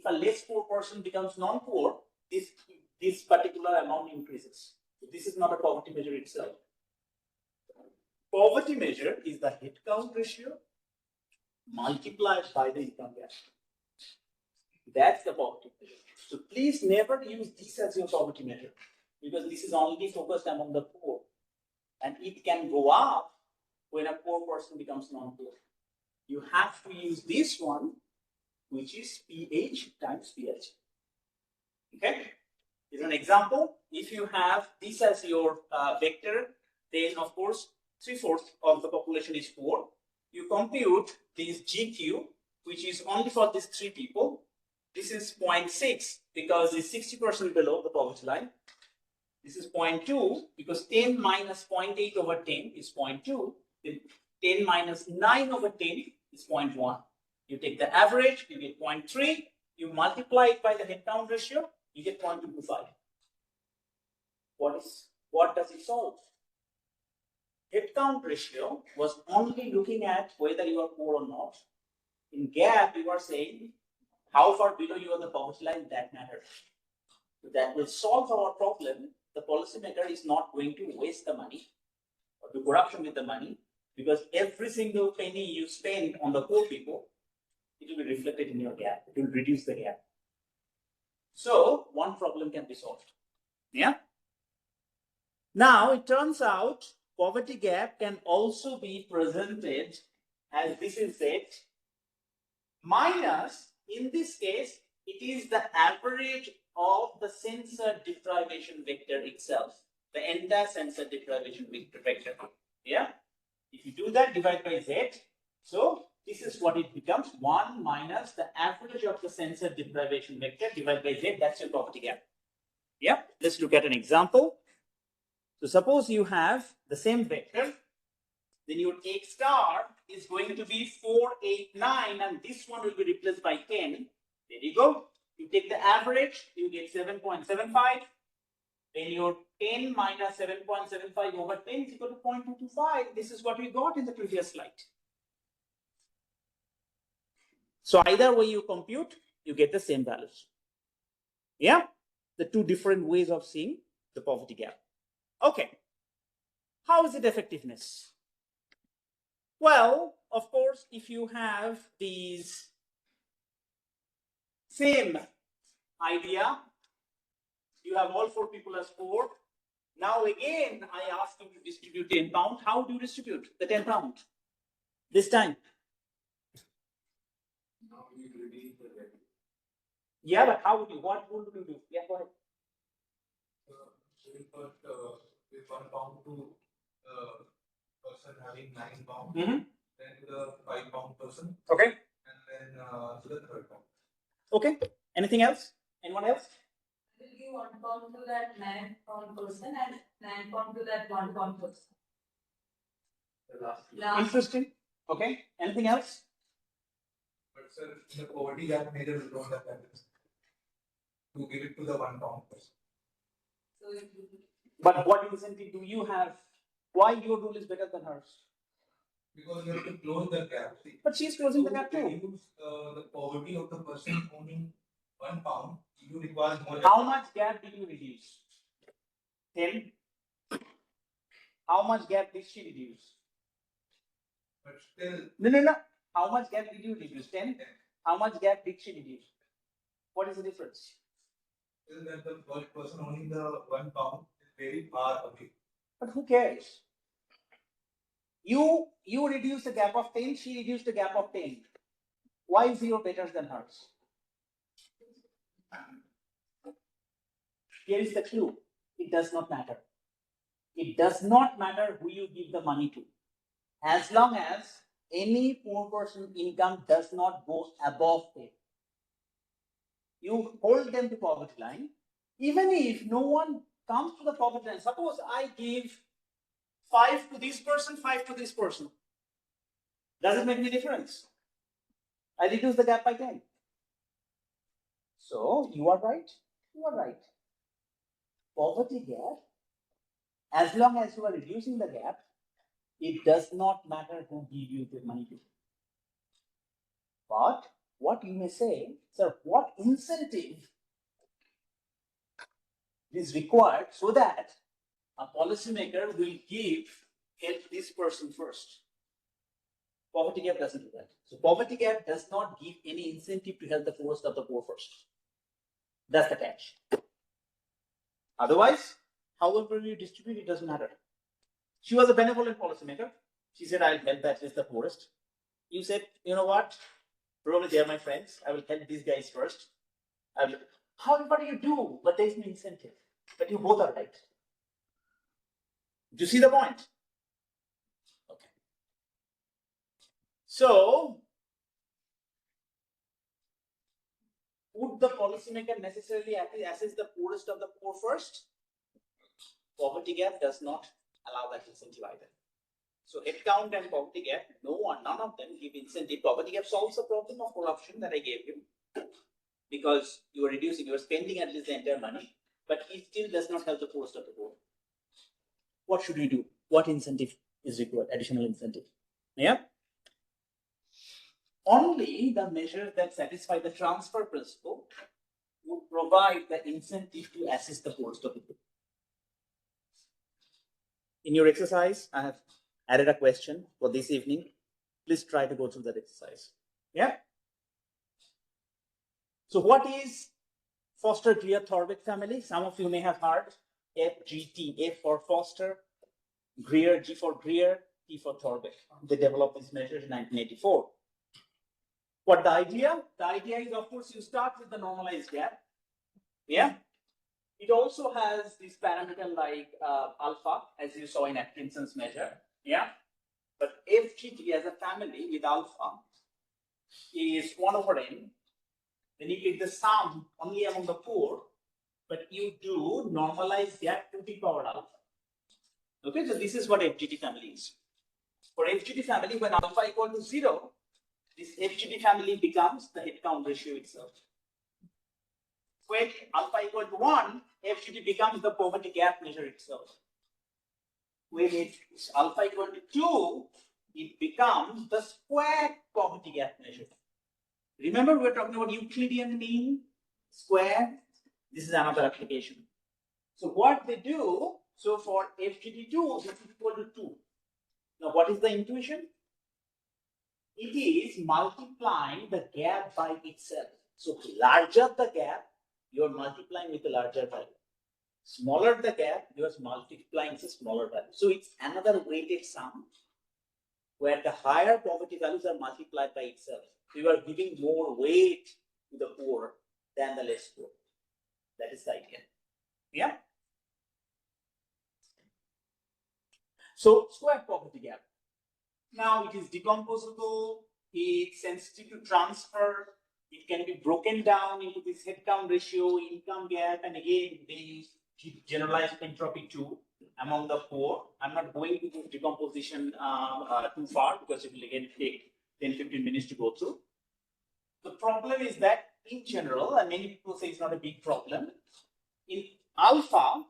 a less poor person becomes non-poor, this particular amount increases. So this is not a poverty measure itself. Poverty measure is the head count ratio multiplied by the income gap. That's the poverty measure. So please never use this as your poverty measure because this is only focused among the poor. And it can go up when a poor person becomes non-poor. You have to use this one, which is PH times PH. Okay? Here's an example. If you have this as your vector, then of course 3/4 of the population is poor. You compute this GQ, which is only for these 3 people. This is 0.6 because it's 60% below the poverty line. This is 0.2 because 10 minus 0.8 over 10 is 0.2. Then 10 minus 9 over 10 is 0.1. You take the average, you get 0.3. You multiply it by the head count ratio, you get 0.225. What does it solve? Head count ratio was only looking at whether you are poor or not. In gap, you are saying how far below you are the poverty line, that matters. So that will solve our problem. The policymaker is not going to waste the money or do corruption with the money because every single penny you spend on the poor people, it will be reflected in your gap. It will reduce the gap. So one problem can be solved. Yeah. Now it turns out poverty gap can also be presented as this is Z minus, in this case, it is the average of the sensor deprivation vector itself, the entire sensor deprivation vector. Yeah. If you do that, divide by Z. So this is what it becomes, 1 minus the average of the sensor deprivation vector divided by Z. That's your poverty gap. Yeah. Let's look at an example. So suppose you have the same vector, then your X star is going to be 4, 8, 9, and this one will be replaced by 10. There you go. You take the average, you get 7.75. Then your 10 minus 7.75 over 10 is equal to 0.225. This is what we got in the previous slide. So either way you compute, you get the same values. Yeah? The 2 different ways of seeing the poverty gap. Okay. How is it effectiveness? Well, of course, if you have these same idea, you have all 4 people as 4. Now again, I ask you to distribute 10 pounds. How do you distribute the 10 pounds? This time. Yeah, but how would you? What would you do? Yeah, go ahead. So we put with 1 pound to person having 9 pounds, then to the 5 pound person, Okay. and then to the 3rd pound. Okay. Anything else? Anyone else? Will give 1 pound to that 9 pound person and 9 pound to that 1 pound person. Last. Interesting. Okay. Anything else? But sir, in the poverty gap measure, we don't have that. To give it to the 1 pound person. So it will be. But what incentive do you have? Why your rule is better than hers? Because you have to close the gap. See, But she's closing the gap to too. reduce the poverty of the person owning 1 pound, you require more. How much gap did you reduce? 10. How much gap did she reduce? But still, No. How much gap did you reduce? 10. How much gap did she reduce? What is the difference? still that the first person owning the 1 pound is very far away. But who cares? You reduced the gap of 10, she reduced the gap of 10. Why is your better than hers? Here is the clue. It does not matter. It does not matter who you give the money to. As long as any poor person income does not go above 10. You hold them to poverty line. Even if no one comes to the poverty line, suppose I give 5 to this person, 5 to this person. Does it make any difference? I reduce the gap by 10. So you are right. You are right. Poverty gap, as long as you are reducing the gap, it does not matter who give you the money to. But what you may say, sir, what incentive is required so that a policymaker will help this person first? Poverty gap doesn't do that. So poverty gap does not give any incentive to help the poorest of the poor first. That's the catch. Otherwise, however you distribute, it doesn't matter. She was a benevolent policymaker. She said, I'll help at least the poorest. You said, you know what? Probably they are my friends. I will help these guys first. However you do, but there's no incentive. But you both are right. Do you see the point? Okay. So, would the policymaker necessarily assess the poorest of the poor first? Poverty gap does not allow that incentive either. So headcount and poverty gap, none of them give incentive. Poverty gap solves the problem of corruption that I gave you, because you are spending at least the entire money, but it still does not help the poorest of the poor. What should we do? What incentive is required? Additional incentive. Yeah. Only the measures that satisfy the transfer principle would provide the incentive to assist the poorest of the poor. In your exercise, I have added a question for this evening. Please try to go through that exercise. Yeah. So what is Foster Greer Thorbeck family? Some of you may have heard FGT, F for Foster, Greer, G for Greer, T for Thorbeck. They developed these measures in 1984. What the idea? The idea is, of course, you start with the normalized gap. Yeah. It also has this parameter like alpha, as you saw in Atkinson's measure. Yeah. But FGT as a family with alpha is 1 over n. Then you take the sum only among the poor, but you do normalize gap to the power alpha. Okay, so this is what FGT family is. For FGT family, when alpha equal to 0, this FGT family becomes the headcount ratio itself. When alpha equal to 1, FGT becomes the poverty gap measure itself. When it's alpha equal to 2, it becomes the square poverty gap measure. Remember, we're talking about Euclidean mean, square. This is another application. So what they do, so for FGT2, this is equal to 2. Now, what is the intuition? It is multiplying the gap by itself. So larger the gap, you are multiplying with a larger value. Smaller the gap, you are multiplying with a smaller value. So it's another weighted sum where the higher poverty values are multiplied by itself. So you are giving more weight to the poor than the less poor. That is the idea. Yeah. So square poverty gap. Now it is decomposable, it's sensitive to transfer, It can be broken down into this headcount ratio, income gap, and again, they use generalized entropy too among the poor. I'm not going to do decomposition too far because it will again take 10-15 minutes to go through. The problem is that in general, and many people say it's not a big problem, in alpha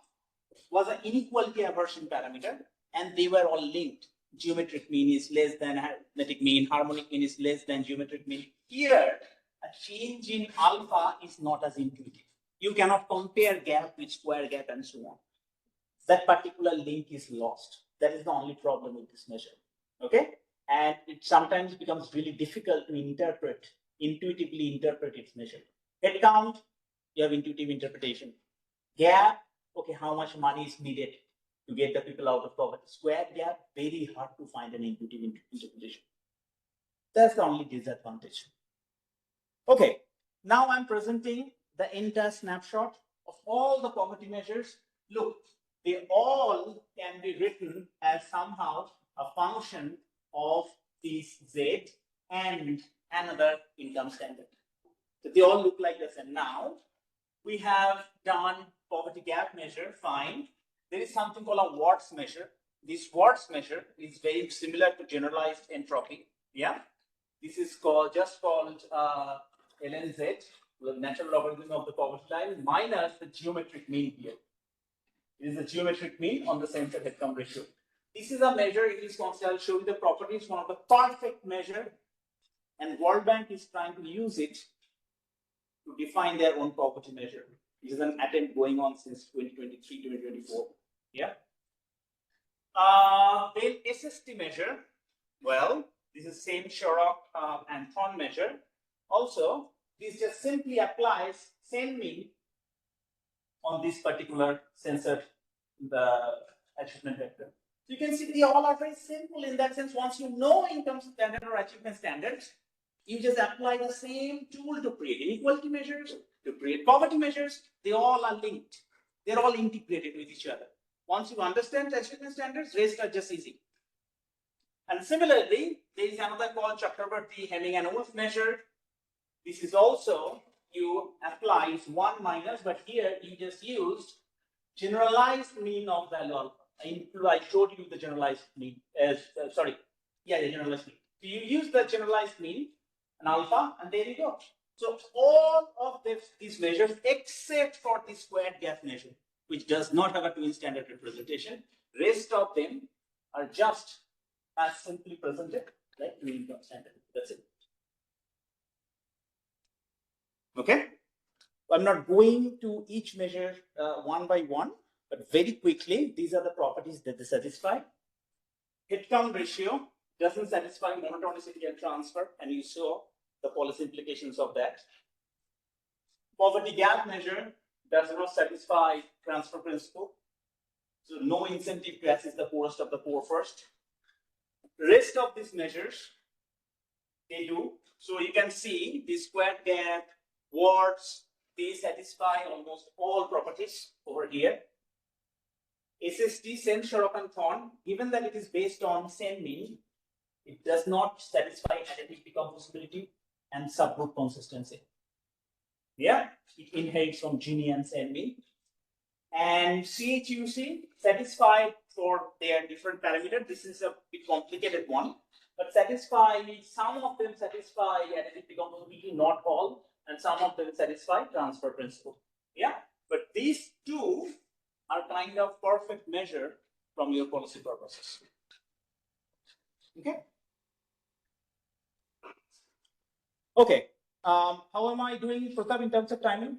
was an inequality aversion parameter, and they were all linked. Geometric mean is less than arithmetic mean, harmonic mean is less than geometric mean. Here, a change in alpha is not as intuitive. You cannot compare gap with square gap and so on. That particular link is lost. That is the only problem with this measure. Okay? And it sometimes becomes really difficult to intuitively interpret its measure. Head count, you have intuitive interpretation. Gap, okay, how much money is needed to get the people out of poverty. Square gap, very hard to find an intuitive interpretation. That's the only disadvantage. Okay, now I'm presenting the entire snapshot of all the poverty measures. Look, they all can be written as somehow a function of this Z and another income standard. So they all look like this. And now we have done poverty gap measure, fine. There is something called a Watts measure. This Watts measure is very similar to generalized entropy. Yeah, this is called LNZ, the natural logarithm of the poverty line, minus the geometric mean here. It is the geometric mean on the center headcount ratio. This is a measure. It is considered. I'll show you the properties. One of the perfect measure, and World Bank is trying to use it to define their own poverty measure. This is an attempt going on since 2023, 2024. Yeah. Then SST measure. Well, this is same Sharrock and Thorn measure. Also, this just simply applies same mean on this particular sensor, the achievement vector. So you can see they all are very simple in that sense. Once you know income standard or achievement standards, you just apply the same tool to create inequality measures, to create poverty measures. They all are linked. They're all integrated with each other. Once you understand the achievement standards, rest are just easy. And similarly, there is another called Chakrabarty, Hemming and Wolf measure. This is also, you apply one minus, but here you just used generalized mean of value alpha. I showed you the generalized mean as, generalized mean. So you use the generalized mean and alpha, and there you go. So all of these measures, except for the squared gap measure, which does not have a twin standard representation, rest of them are just as simply presented like twin income standard. That's it. Okay. I'm not going to each measure one by one, but very quickly, these are the properties that they satisfy. Headcount ratio doesn't satisfy monotonicity and transfer, and you saw the policy implications of that. Poverty gap measure does not satisfy transfer principle. So no incentive to assist the poorest of the poor first. Rest of these measures, they do. So you can see the squared gap, Watts, they satisfy almost all properties over here. SST, Sen, Sharrock and Thorn, given that it is based on same mean, it does not satisfy additive decomposability and subgroup consistency. Yeah, it inherits from Gini and same mean. And CHUC satisfied for their different parameters. This is a bit complicated one, but some of them satisfy additive decomposability, not all, and some of them satisfy transfer principle. Yeah, but these two are kind of perfect measure from your policy purposes. Okay. Okay. How am I doing, Pratap, in terms of timing?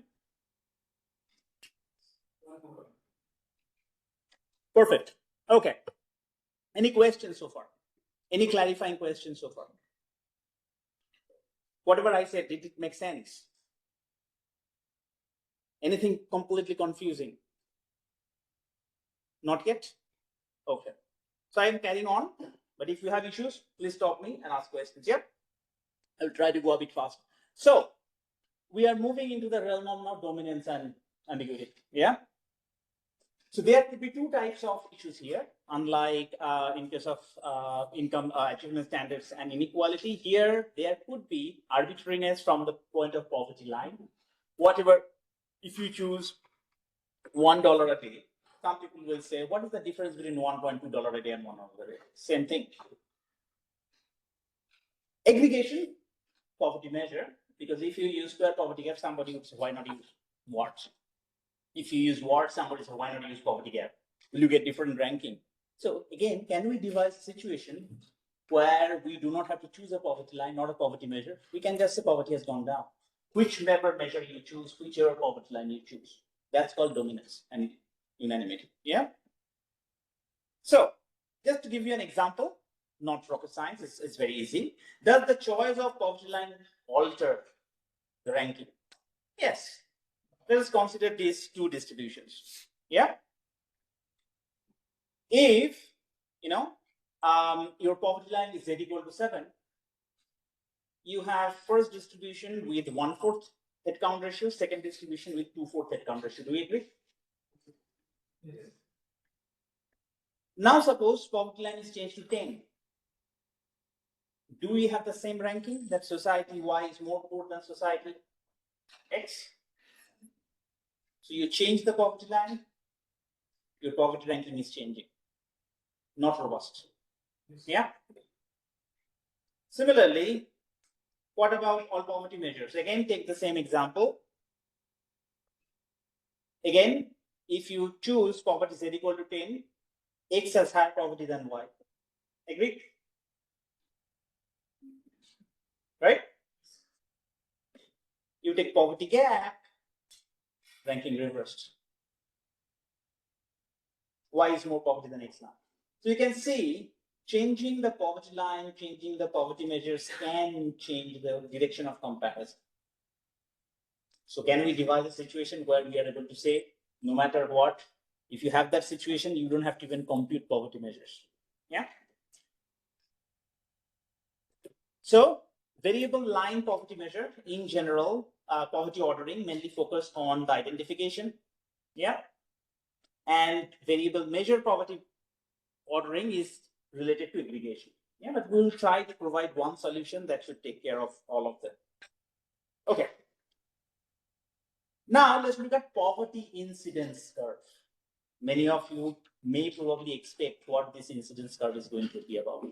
Perfect. Okay. Any questions so far? Any clarifying questions so far? Whatever I said, did it make sense? Anything completely confusing? Not yet? Okay. So I am carrying on, but if you have issues, please stop me and ask questions. Yeah? I'll try to go a bit fast. So we are moving into the realm of now dominance and ambiguity. Yeah? So there could be two types of issues here. unlike in case of income achievement standards and inequality, here there could be arbitrariness from the point of poverty line. Whatever, if you choose $1 a day, some people will say, what is the difference between $1.2 a day and $1 a day? Same thing. Aggregation, poverty measure, because if you use square poverty gap, somebody would say, why not use WART? If you use WART, somebody says, why not use poverty gap? Will you get different ranking? So again, can we devise a situation where we do not have to choose a poverty line, not a poverty measure? We can just say poverty has gone down. Whichever measure you choose, whichever poverty line you choose. That's called dominance and unanimity. Yeah? So, just to give you an example, not rocket science, it's very easy. Does the choice of poverty line alter the ranking? Yes. Let us consider these two distributions. Yeah? If, your poverty line is z equal to 7, you have first distribution with 1/4 head count ratio, second distribution with 2/4 head count ratio. Do we agree? Yes. Now suppose poverty line is changed to 10. Do we have the same ranking that society Y is more poor than society X? So you change the poverty line, your poverty ranking is changing. Not robust. Yeah? Similarly, what about all poverty measures? Again, take the same example. Again, if you choose poverty z equal to 10, X has higher poverty than Y. Agreed? Right? You take poverty gap, ranking reversed. Y is more poverty than X now. So you can see changing the poverty line, changing the poverty measures can change the direction of comparison. So can we devise a situation where we are able to say, no matter what, if you have that situation, you don't have to even compute poverty measures. Yeah? So variable line poverty measure, in general, poverty ordering mainly focus on the identification. Yeah? And variable measure poverty ordering is related to aggregation. Yeah, but we'll try to provide one solution that should take care of all of them. Okay. Now let's look at poverty incidence curve. Many of you may probably expect what this incidence curve is going to be about,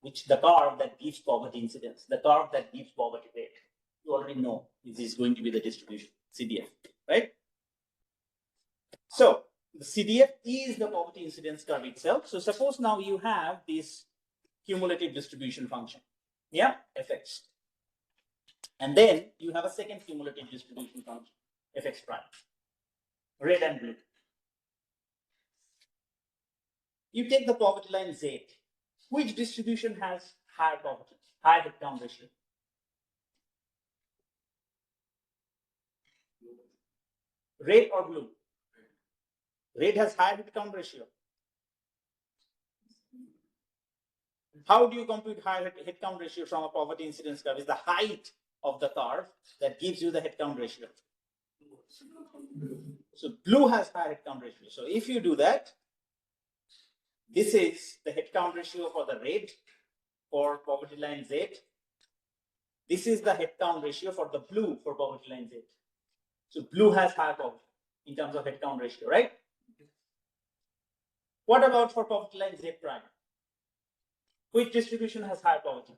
which the curve that gives poverty incidence, the curve that gives poverty rate. You already know this is going to be the distribution, CDF, right? So the CDF is the poverty incidence curve itself. So suppose now you have this cumulative distribution function, yeah, fx. And then you have a second cumulative distribution function, fx prime, red and blue. You take the poverty line Z. Which distribution has higher poverty, higher head count ratio? Red or blue? Red has higher head count ratio. How do you compute higher head count ratio from a poverty incidence curve? Is the height of the curve that gives you the head count ratio. So blue has higher head count ratio. So if you do that, this is the head count ratio for the red for poverty line Z. This is the head count ratio for the blue for poverty line Z. So blue has higher poverty in terms of head count ratio, right? What about for poverty line Z prime? Which distribution has higher poverty?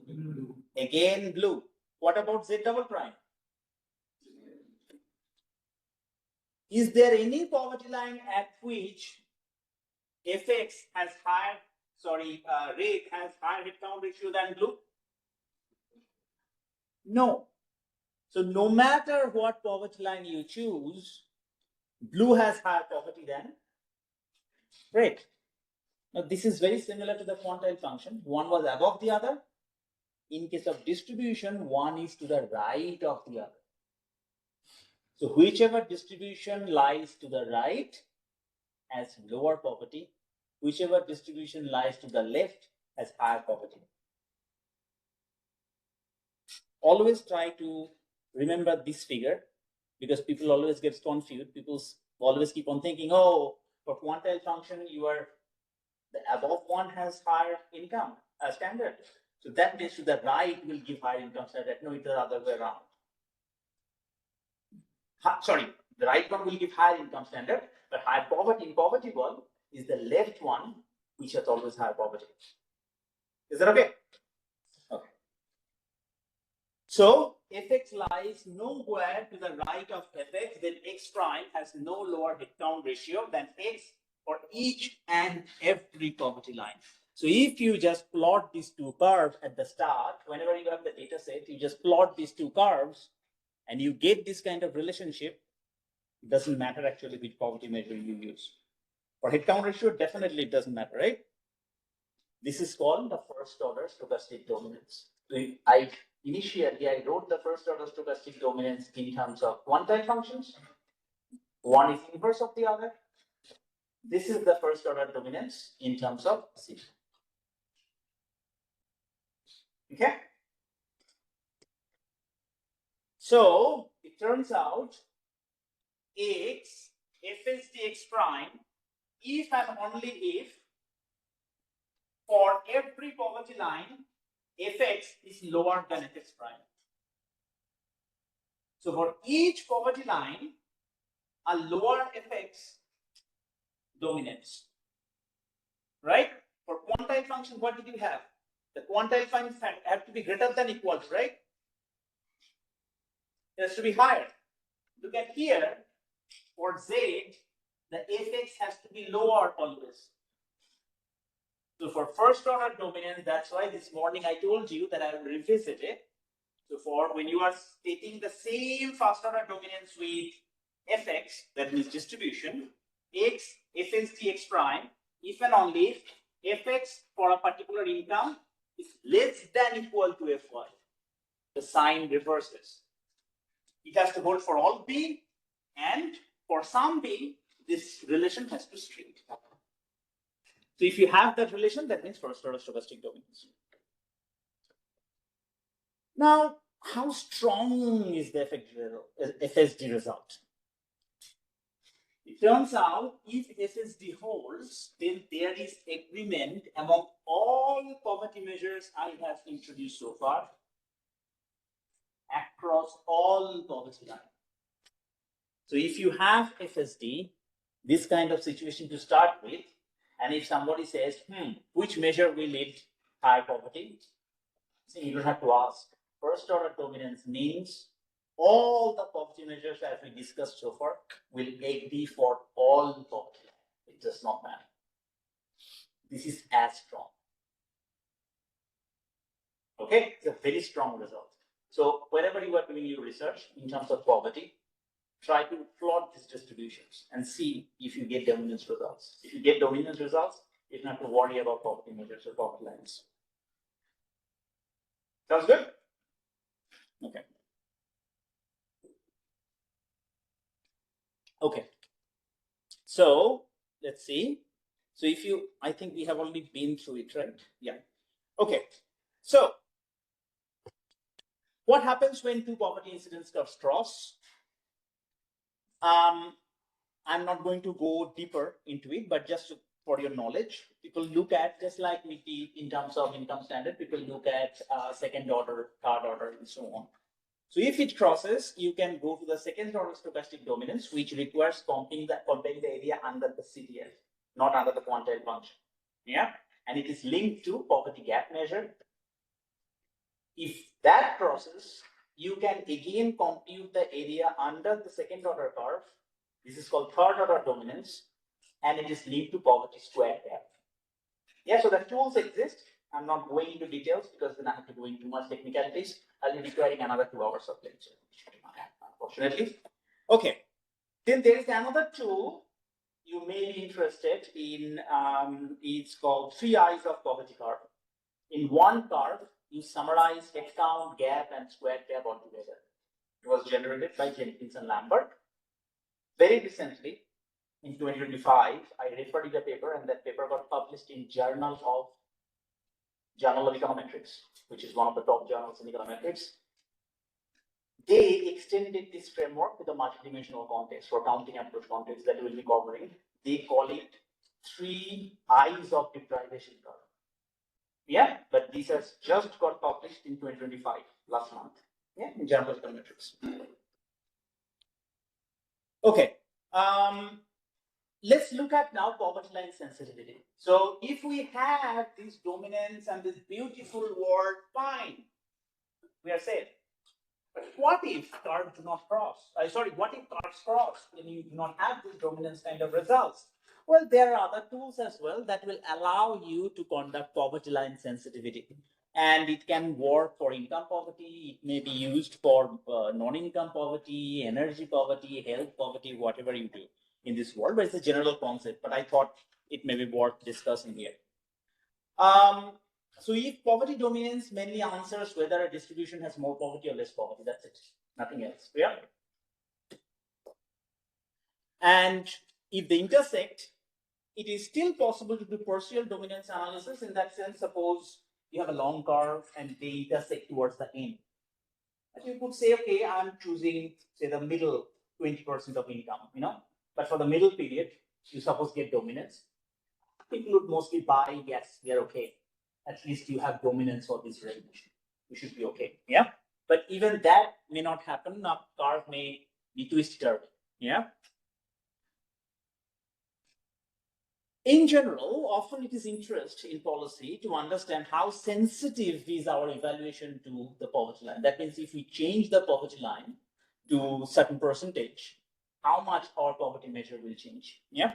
Blue. Again, blue. What about Z double prime? Is there any poverty line at which fx has higher, red has higher head count ratio than blue? No. So no matter what poverty line you choose, blue has higher poverty than red. Now this is very similar to the quantile function. One was above the other. In case of distribution, one is to the right of the other. So whichever distribution lies to the right has lower poverty. Whichever distribution lies to the left has higher poverty. Always try to remember this figure because people always get confused. People always keep on thinking, oh, For quantile function, the above one has higher income standard. So that means to the right will give higher income standard. No, it's the other way around. Sorry, the right one will give higher income standard, but high poverty in poverty one is the left one, which has always higher poverty. Is that okay? Okay. So fx lies nowhere to the right of fx, then x prime has no lower headcount ratio than x for each and every poverty line. So if you just plot these two curves at the start, whenever you have the data set, you just plot these two curves and you get this kind of relationship. It doesn't matter actually which poverty measure you use. For headcount ratio, definitely it doesn't matter, right? This is called the first order stochastic dominance. Initially, I wrote the first order stochastic dominance in terms of quantile functions. One is inverse of the other. This is the first order dominance in terms of C. Okay? So it turns out x, f is dx prime, if and only if for every poverty line, fx is lower than fx prime. So for each poverty line, a lower fx dominates. Right? For quantile function, what did you have? The quantile function have to be greater than equal to, right? It has to be higher. Look at here, for z, the fx has to be lower always. So for first order dominance, that's why this morning I told you that I will revisit it. So for when you are stating the same first order dominance with fx, that means distribution, x, fx dx prime, if and only if fx for a particular income is less than equal to fy, the sign reverses. It has to hold for all b, and for some b, this relation has to straight. So if you have that relation, that means first order stochastic dominance. Now, how strong is the FSD result? It turns out if FSD holds, then there is agreement among all poverty measures I have introduced so far across all poverty lines. So if you have FSD, this kind of situation to start with, and if somebody says, which measure will lead high poverty? So you don't have to ask. First order dominance means all the poverty measures as we discussed so far will agree for all poverty. It does not matter. This is as strong. Okay, it's a very strong result. So whenever you are doing your research in terms of poverty, try to plot these distributions and see if you get dominance results. If you get dominance results, you don't have to worry about poverty measures or poverty lines. Sounds good? Okay. Okay. So let's see. So if you, I think we have already been through it, right? Yeah. Okay. So what happens when two poverty incidence curves cross? I'm not going to go deeper into it, but just for your knowledge, people look at, just like we did in terms of income standard, people look at second order, third order, and so on. So if it crosses, you can go to the second order stochastic dominance, which requires comparing the area under the CDF, not under the quantile function. Yeah, and it is linked to poverty gap measure. If that crosses, you can again compute the area under the second order curve. This is called third order dominance, and it is linked to poverty square gap. Yeah, so the tools exist. I'm not going into details because then I have to go into too much technicalities. I'll be requiring another 2 hours of lecture, unfortunately. Okay, then there is another tool you may be interested in. It's called 3 eyes of poverty curve. In one curve, you summarize headcount, gap, and square gap altogether. It was generated by Jenkins and Lambert. Very recently, in 2025, I referred to the paper, and that paper got published in Journal of Econometrics, which is one of the top journals in econometrics. They extended this framework to the multidimensional context or counting approach context that we will be covering They call it 3 eyes of deprivation curve. Yeah, but this has just got published in 2025, last month. Yeah, in Journal of Econometrics. Okay. Let's look at now poverty line sensitivity. So if we have this dominance and this beautiful word, fine, we are safe. But what if curves do not cross? What if curves cross and you do not have this dominance kind of results? Well, there are other tools as well that will allow you to conduct poverty line sensitivity. And it can work for income poverty. It may be used for non-income poverty, energy poverty, health poverty, whatever you do in this world. But it's a general concept. But I thought it may be worth discussing here. So if poverty dominance mainly answers whether a distribution has more poverty or less poverty, that's it, nothing else. Yeah. And if they intersect, it is still possible to do partial dominance analysis. In that sense, suppose you have a long curve and they intersect towards the end. And you could say, okay, I'm choosing, say, the middle 20% of income, but for the middle period, you suppose get dominance. People would mostly buy, yes, we are okay. At least you have dominance for this range. You should be okay. Yeah. But even that may not happen. A curve may be twisted. Yeah. In general, often it is interest in policy to understand how sensitive is our evaluation to the poverty line. That means if we change the poverty line to certain percentage, how much our poverty measure will change. Yeah.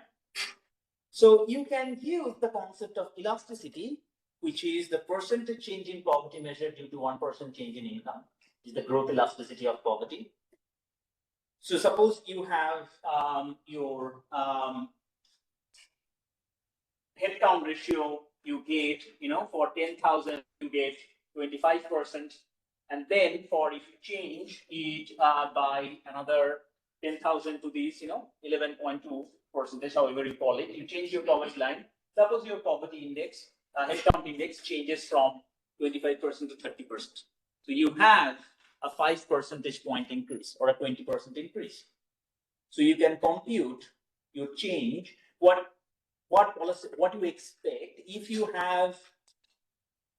So you can use the concept of elasticity, which is the percentage change in poverty measured due to 1% change in income, is the growth elasticity of poverty. So suppose you have your headcount ratio, you get, for 10,000, you get 25%. And then for if you change it by another 10,000 to this, 11.2%, however you call it, you change your poverty line. Suppose your poverty index, headcount index changes from 25% to 30%. So you have a 5 percentage point increase or a 20% increase. So you can compute your change, what you expect if you have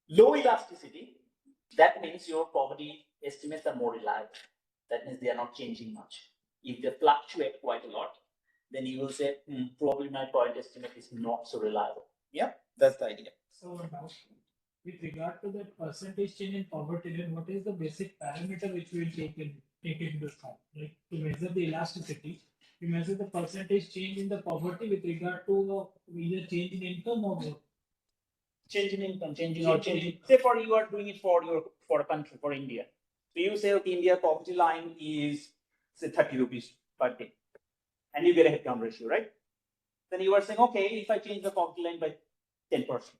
low elasticity. That means your poverty estimates are more reliable. That means they are not changing much. If they fluctuate quite a lot, then you will say, probably my poverty estimate is not so reliable. Yeah, that's the idea. So now, with regard to the percentage change in poverty, then what is the basic parameter which we will take into account? Like to measure the elasticity, we measure the percentage change in the poverty with regard to either change in income or change in income, changing. Say for you are doing it for a country, for India. So you say, okay, India poverty line is say 30 rupees per day, and you get a headcount ratio, right? Then you are saying, okay, if I change the poverty line by 10%,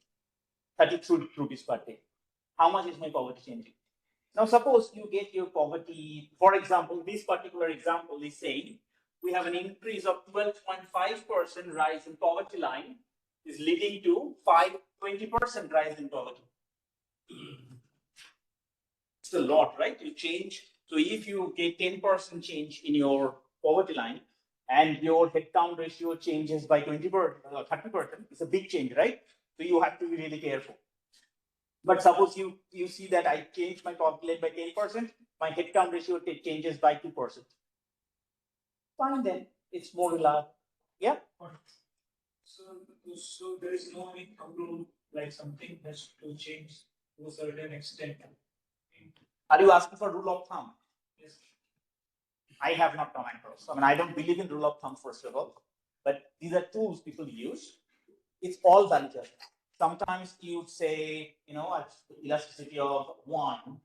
32 rupees per day, how much is my poverty changing? Now, suppose you get your poverty, for example, this particular example is saying we have an increase of 12.5% rise in poverty line is leading to 20% rise in poverty. It's a lot, right? You change. So if you get 10% change in your poverty line and your headcount ratio changes by 20%, 30%, it's a big change, right? So you have to be really careful. But suppose you see that I change my poverty line by 10%, my headcount ratio changes by 2%. Fine, then it's more reliable. Yeah. So there is no income rule, like something has to change to a certain extent. Are you asking for rule of thumb? Yes. I have not come across. I mean, I don't believe in rule of thumb, first of all, but these are tools people use. It's all value judgment. Sometimes you say, elasticity of 1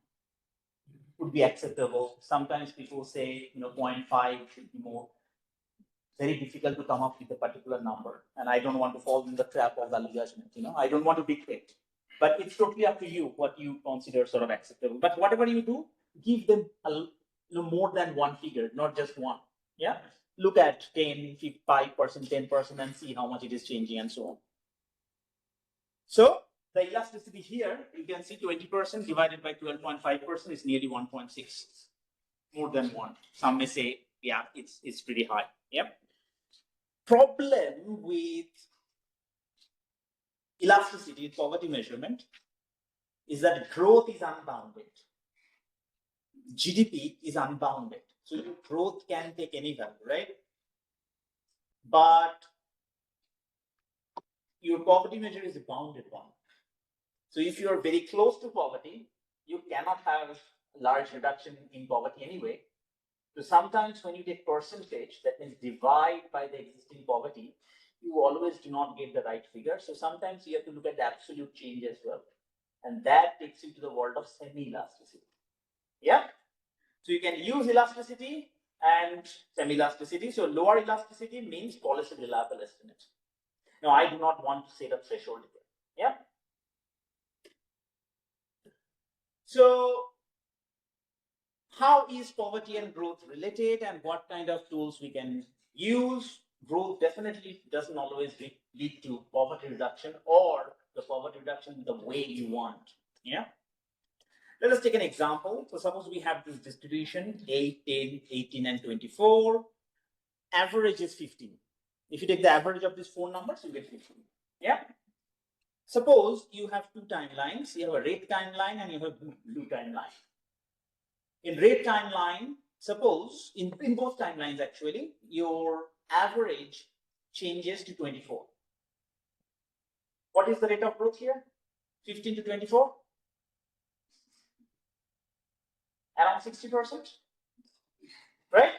would be acceptable. Sometimes people say, 0.5 should be more. Very difficult to come up with a particular number. And I don't want to fall in the trap of value judgment. I don't want to dictate. But it's totally up to you what you consider sort of acceptable. But whatever you do, give them more than one figure, not just one. Yeah. Look at 10, 5%, 10%, and see how much it is changing and so on. So the elasticity here, you can see 20% divided by 12.5% is nearly 1.6, more than 1. Some may say, yeah, it's pretty high. Yep. problem with elasticity, poverty measurement, is that growth is unbounded. GDP is unbounded. So your growth can take any value, right? But your poverty measure is a bounded one. So if you are very close to poverty, you cannot have a large reduction in poverty anyway. So sometimes when you take percentage, that means divide by the existing poverty, you always do not get the right figure. So sometimes you have to look at the absolute change as well. And that takes you to the world of semi-elasticity. Yeah? So you can use elasticity and semi-elasticity. So lower elasticity means policy reliable estimate. Now I do not want to set a threshold here. Yeah? So how is poverty and growth related, and what kind of tools we can use? Growth definitely doesn't always lead to poverty reduction or the poverty reduction the way you want. Yeah. Let us take an example. So suppose we have this distribution 8, 10, 18, and 24. Average is 15. If you take the average of these four numbers, you get 15. Yeah. Suppose you have two timelines. You have a red timeline and you have blue timeline. In red timeline, suppose in both timelines actually, your average changes to 24. What is the rate of growth here? 15 to 24? Around 60%, right?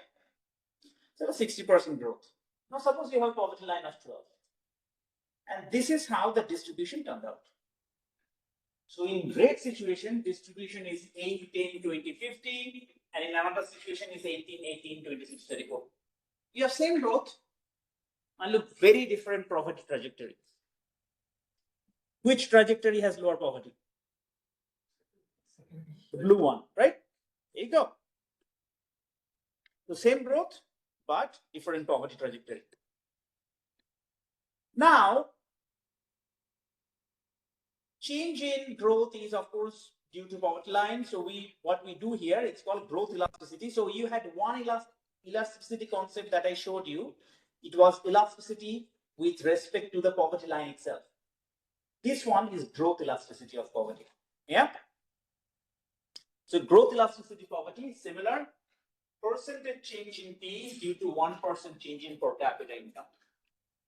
So 60% growth. Now suppose you have a poverty line of 12. And this is how the distribution turned out. So in red situation, distribution is 8, 10, 20, 50, and in another situation is 18, 18, 26, 34. You have same growth and look very different poverty trajectory. Which trajectory has lower poverty? The blue one, right? There you go. The same growth, but different poverty trajectory. Now, change in growth is of course due to poverty line. So what we do here, it's called growth elasticity. So you had one elasticity concept that I showed you. It was elasticity with respect to the poverty line itself. This one is growth elasticity of poverty. Yeah. So growth elasticity poverty is similar. Percentage change in P due to 1% change in per capita income.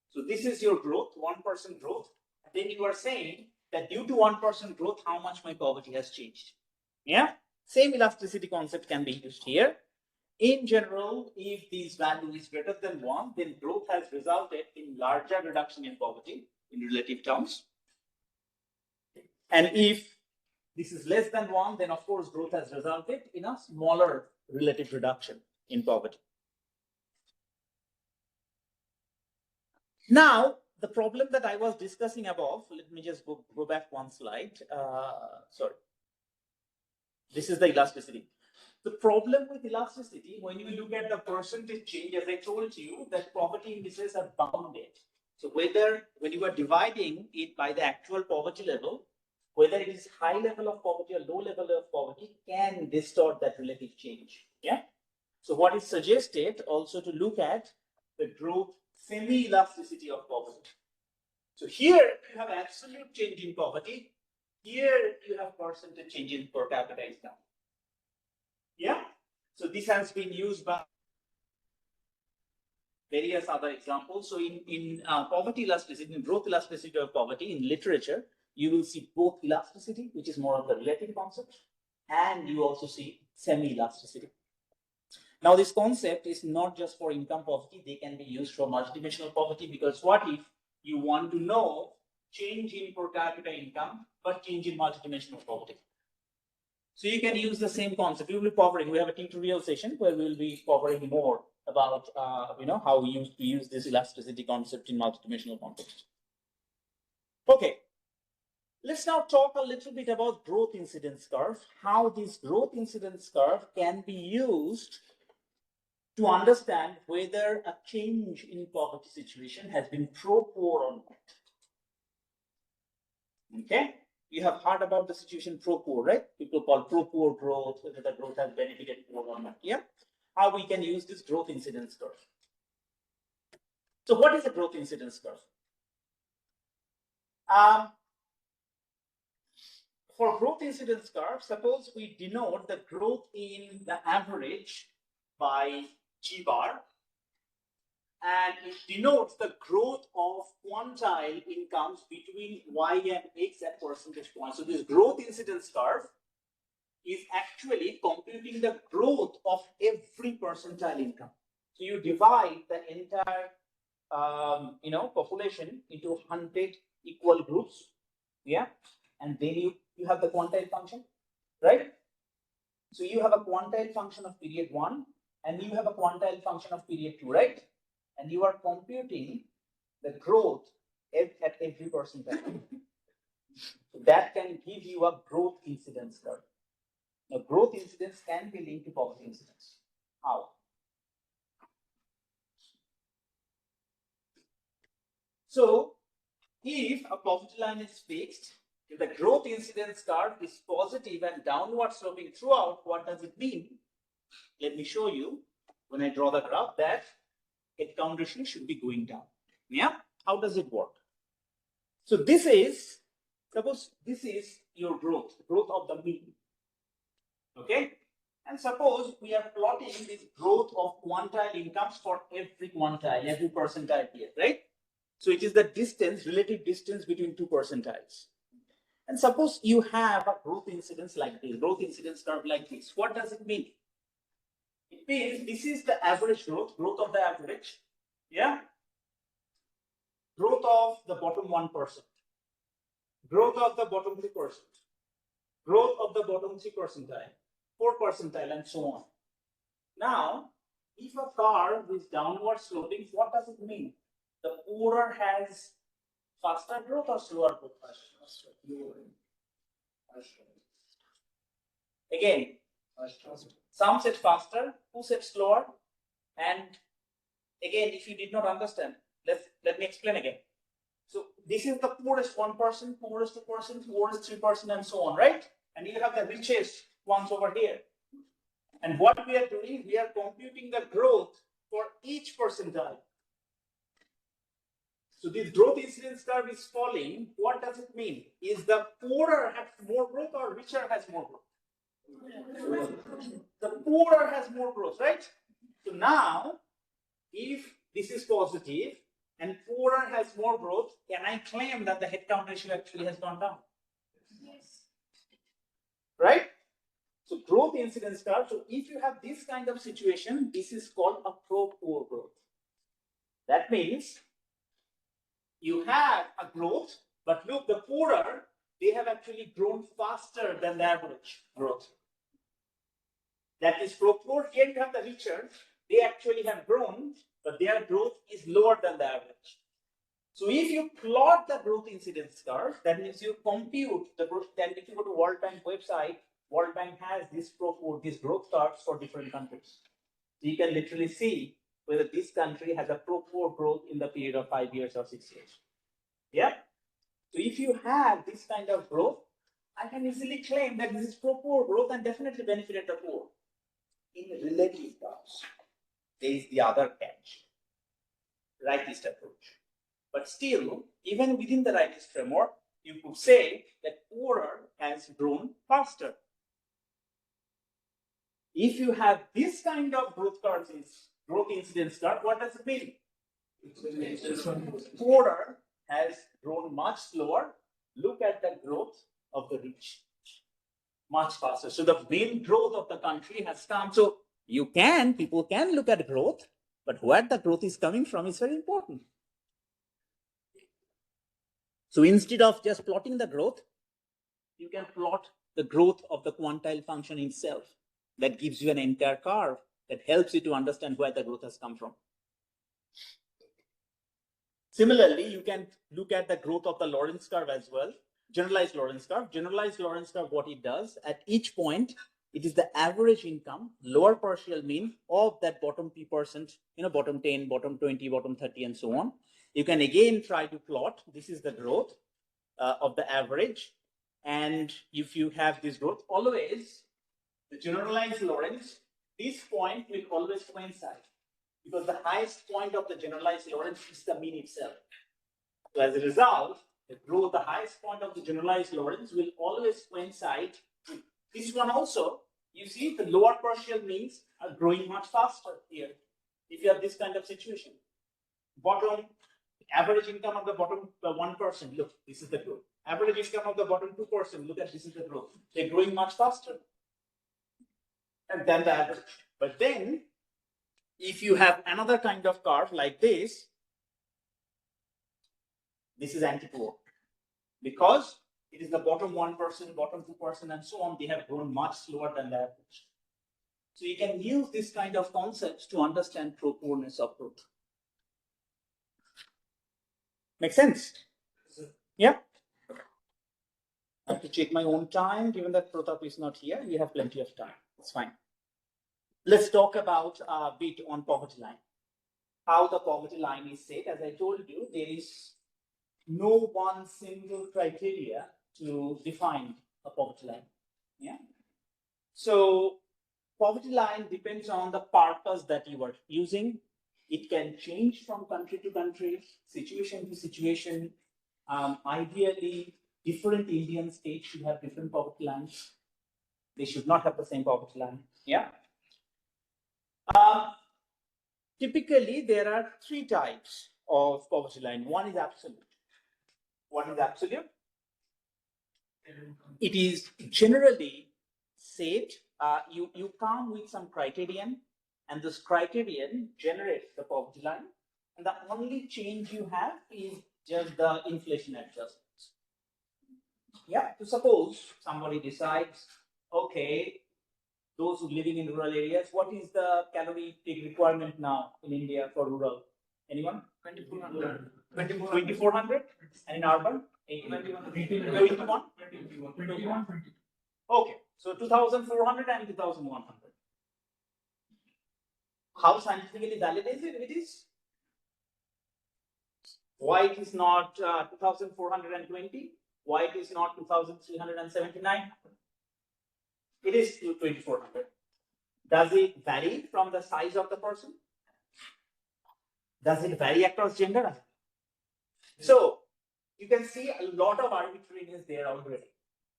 So this is your growth, 1% growth. And then you are saying that due to 1% growth, how much my poverty has changed. Yeah. Same elasticity concept can be used here. In general, if this value is greater than 1, then growth has resulted in larger reduction in poverty in relative terms. And if this is less than 1, then of course growth has resulted in a smaller relative reduction in poverty. Now, the problem that I was discussing above, let me just go back one slide. Sorry. This is the elasticity. The problem with elasticity, when you look at the percentage change, as I told you, that poverty indices are bounded. So whether when you are dividing it by the actual poverty level, whether it is high level of poverty or low level of poverty, can distort that relative change. Yeah. So what is suggested also to look at the growth semi-elasticity of poverty. So here you have absolute change in poverty. Here you have percentage change in per capita income. Yeah. So this has been used by various other examples. So in poverty elasticity, in growth elasticity of poverty in literature, you will see both elasticity, which is more of the relative concept, and you also see semi-elasticity. Now, this concept is not just for income poverty, they can be used for multidimensional poverty, because what if you want to know change in per capita income, but change in multidimensional poverty? So you can use the same concept. We will be covering, we have a tutorial session where we will be covering more about how we use this elasticity concept in multidimensional context. Okay. Let's now talk a little bit about growth incidence curve, how this growth incidence curve can be used to understand whether a change in poverty situation has been pro-poor or not. Okay, you have heard about the situation pro-poor, right? People call pro-poor growth, whether the growth has benefited poor or not. Yeah, how we can use this growth incidence curve. So what is a growth incidence curve? For growth incidence curve, suppose we denote the growth in the average by G bar, and it denotes the growth of quantile incomes between Y and X at percentage points. So this growth incidence curve is actually computing the growth of every percentile income. So you divide the entire population into 100 equal groups, yeah, and then you have the quantile function, right? So you have a quantile function of period 1 and you have a quantile function of period 2, right? And you are computing the growth at every percentile. So that can give you a growth incidence curve. Now, growth incidence can be linked to poverty incidence. How? So, if a poverty line is fixed, if the growth incidence curve is positive and downward sloping throughout, what does it mean? Let me show you when I draw the graph that headcount ratio should be going down. Yeah? How does it work? So this is, suppose this is your growth of the mean. Okay? And suppose we are plotting this growth of quantile incomes for every quantile, every percentile here, right? So it is the distance, relative distance between two percentiles. And suppose you have a growth incidence like this, growth incidence curve like this. What does it mean? It means this is the average growth of the average, yeah? Growth of the bottom 1%, growth of the bottom 3%, growth of the bottom 3 percentile, 4 percentile, and so on. Now, if a curve is downward sloping, what does it mean? The poorer has faster growth or slower growth? Faster. Again, some said faster, who said slower? And again, if you did not understand, let me explain again. So this is the poorest 1%, poorest 2%, poorest 3%, and so on, right? And you have the richest ones over here. And what we are doing, we are computing the growth for each percentile. So this growth incidence curve is falling. What does it mean? Is the poorer has more growth or richer has more growth? The poorer has more growth, right? So now, if this is positive and poorer has more growth, can I claim that the headcount ratio actually has gone down? Yes. Right? So growth incidence curve. So if you have this kind of situation, this is called a pro-poor growth. That means you have a growth, but look, the poorer, they have actually grown faster than the average growth. That is pro-poor. Here you have the richer, they actually have grown, but their growth is lower than the average. So if you plot the growth incidence curve, that means you compute the growth. Then if you go to World Bank website, World Bank has this these growth curves for different countries. So you can literally see whether this country has a pro-poor growth in the period of 5 years or 6 years. Yeah. So if you have this kind of growth, I can easily claim that this is pro-poor growth and definitely benefited the poor. In relative terms, there is the other catch, rightist approach. But still, even within the rightist framework, you could say that poorer has grown faster. If you have this kind of growth curve, growth incidence curve, what does it mean? Poorer has grown much slower. Look at the growth of the rich, much faster. So the main growth of the country has come. So people can look at growth, but where the growth is coming from is very important. So instead of just plotting the growth, you can plot the growth of the quantile function itself. That gives you an entire curve that helps you to understand where the growth has come from. Similarly, you can look at the growth of the Lorenz curve as well. Generalized Lorenz curve. Generalized Lorenz curve, what it does, at each point, it is the average income, lower partial mean of that bottom P%, bottom 10, bottom 20, bottom 30, and so on. You can again try to plot, this is the growth of the average. And if you have this growth, always, the generalized Lorenz, this point will always coincide because the highest point of the generalized Lorentz is the mean itself. So as a result, the highest point of the generalized Lorentz will always coincide with this one also. You see, the lower partial means are growing much faster here. If you have this kind of situation, bottom average income of the bottom 1%, look, this is the growth. Average income of the bottom 2%, look at this is the growth. They're growing much faster than the average. But then, if you have another kind of curve like this is anti-poor, because it is the bottom 1%, bottom 2%, and so on. They have grown much slower than the average. So you can use this kind of concepts to understand poorness of growth. Make sense? Yeah. I have to check my own time. Given that Pratap is not here, we have plenty of time. It's fine. Let's talk about a bit on poverty line. How the poverty line is set. As I told you, there is no one single criteria to define a poverty line. Yeah. So poverty line depends on the purpose that you are using. It can change from country to country, situation to situation. Ideally, different Indian states should have different poverty lines. They should not have the same poverty line. Yeah. Typically, there are three types of poverty line. One is absolute. What is absolute? It is generally said, you come with some criterion, and this criterion generates the poverty line, and the only change you have is just the inflation adjustments. Yeah, so suppose somebody decides, okay, those who living in rural areas, what is the calorie requirement now in India for rural? Anyone? 2400. 2400? And in urban? 21? Okay, so 2400 and 2100. How scientifically valid is it? It is. Why it is not 2420? Why it is not 2379? It is 2400. Does it vary from the size of the person? Does it vary across gender? So you can see a lot of arbitrariness there already.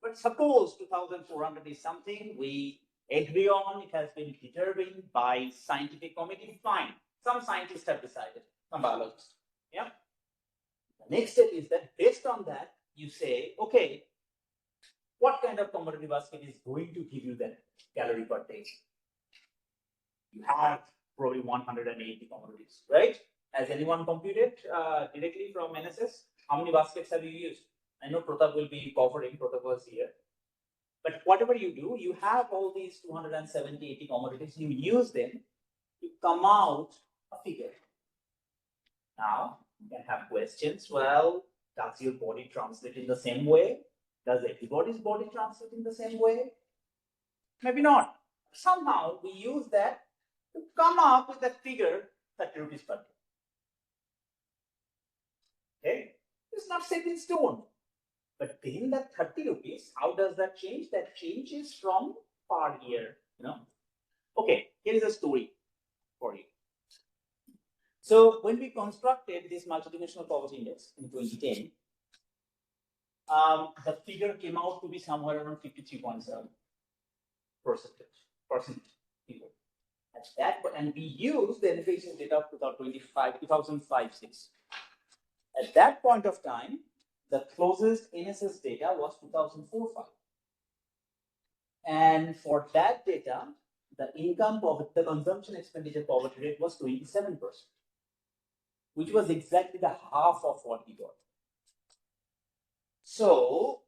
But suppose 2400 is something we agree on, it has been determined by scientific committee, fine. Some scientists have decided, some biologists. Yeah. The next step is that based on that, you say, okay, what kind of commodity basket is going to give you that calorie per day? You have probably 180 commodities, right? Has anyone computed directly from NSS? How many baskets have you used? I know Pratap will be covering, Pratap was here. But whatever you do, you have all these 270, 80 commodities, you use them to come out a figure. Now, you can have questions. Well, does your body translate in the same way? Does everybody's body translate in the same way? Maybe not. Somehow, we use that to come up with a figure 30 rupees per day. Okay? It's not set in stone. But then that 30 rupees, how does that change? That changes from per year, Okay, here is a story for you. So when we constructed this multidimensional poverty index in 2010, the figure came out to be somewhere around 53.7 percent figure. At that, and we used the inflation data of 2005-6. At that point of time, the closest NSS data was 2004-5. And for that data, the income poverty, the consumption expenditure poverty rate was 27%, which was exactly the half of what we got. So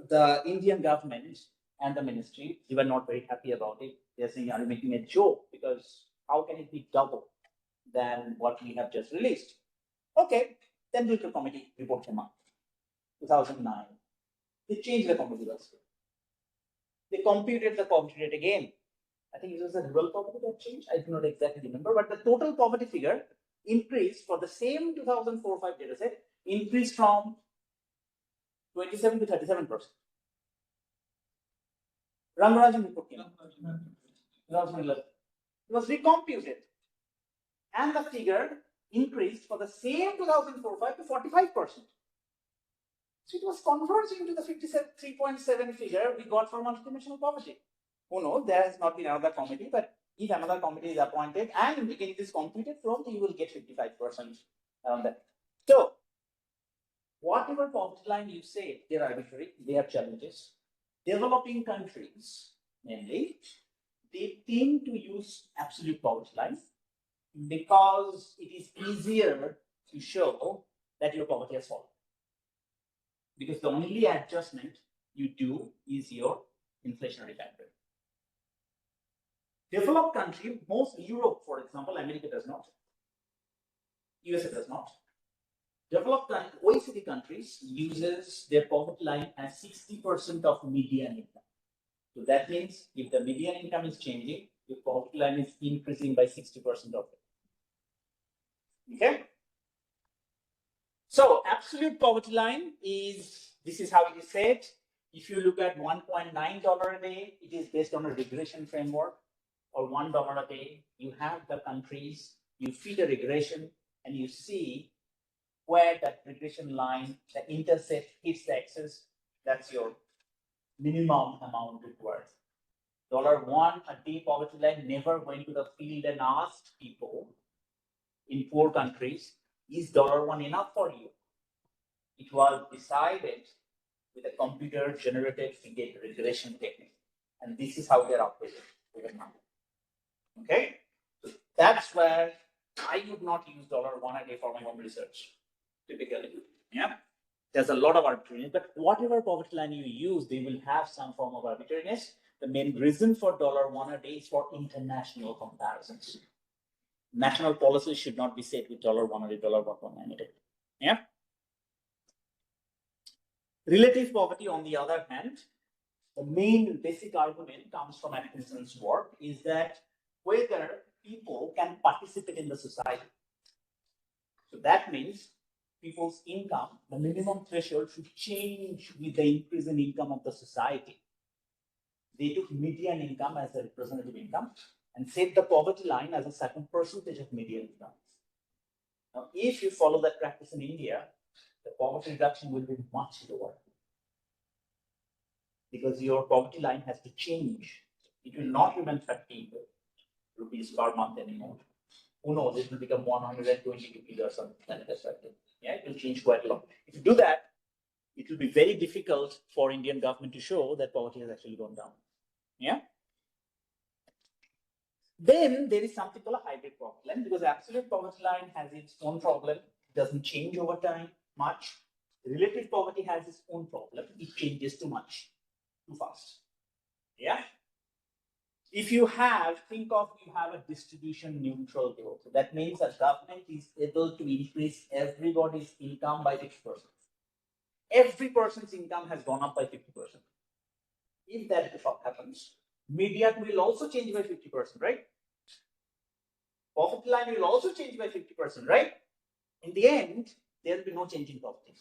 the Indian government and the ministry, they were not very happy about it. They're saying, are you making a joke? Because how can it be double than what we have just released? Okay, then the committee report came up. 2009. They changed the committee basket. They computed the poverty rate again. I think it was the rural poverty that changed. I do not exactly remember, but the total poverty figure increased for the same 2004-5 data set, increased from 27 to 37%. Rangarajan report came up. 2011. It was recomputed. and the figure increased for the same 2004-5 to 45%. So it was converging to the 53.7 figure we got from multidimensional poverty. Who knows, there has not been another committee, but if another committee is appointed and it is computed from, you will get 55% around that. So, whatever poverty line you say, they're arbitrary, they have challenges. Developing countries, mainly, they tend to use absolute poverty line because it is easier to show that your poverty has fallen. Because the only adjustment you do is your inflationary factor. Developed country, most Europe, for example, America does not. USA does not. Developed OECD countries uses their poverty line as 60% of median income. So that means if the median income is changing, your poverty line is increasing by 60% of it. Okay? So absolute poverty line is, this is how it is set. If you look at $1.9 a day, it is based on a regression framework, or $1 a day. You have the countries, you feed a regression, and you see where that regression line, the intercept hits the axis. That's your minimum amount required. $1 a day poverty line never went to the field and asked people in poor countries, is $1 enough for you? It was decided with a computer generated figure regression technique. And this is how they're operating even now. Okay? So that's where I would not use $1 a day for my own research, typically. Yeah. There's a lot of arbitrariness, but whatever poverty line you use, they will have some form of arbitrariness. The main reason for $1 a day is for international comparisons. National policy should not be set with $1 a day, $1.9 a day. Yeah. Relative poverty, on the other hand, the main basic argument comes from Atkinson's work is that whether people can participate in the society. So that means people's income, the minimum threshold should change with the increase in income of the society. They took median income as a representative income and set the poverty line as a certain percentage of median income. Now, if you follow that practice in India, the poverty reduction will be much lower because your poverty line has to change. It will not remain 30 rupees per month anymore. Who knows, it will become 120 rupees or something like that. Yeah, it will change quite a lot. If you do that, it will be very difficult for Indian government to show that poverty has actually gone down. Yeah. Then there is something called a hybrid poverty line because absolute poverty line has its own problem. It doesn't change over time much. Relative poverty has its own problem. It changes too much, too fast. Yeah. If you have, think of you have a distribution neutral growth. So that means that government is able to increase everybody's income by 50%. Every person's income has gone up by 50%. If that happens, median will also change by 50%, right? Poverty line will also change by 50%, right? In the end, there will be no change in poverty.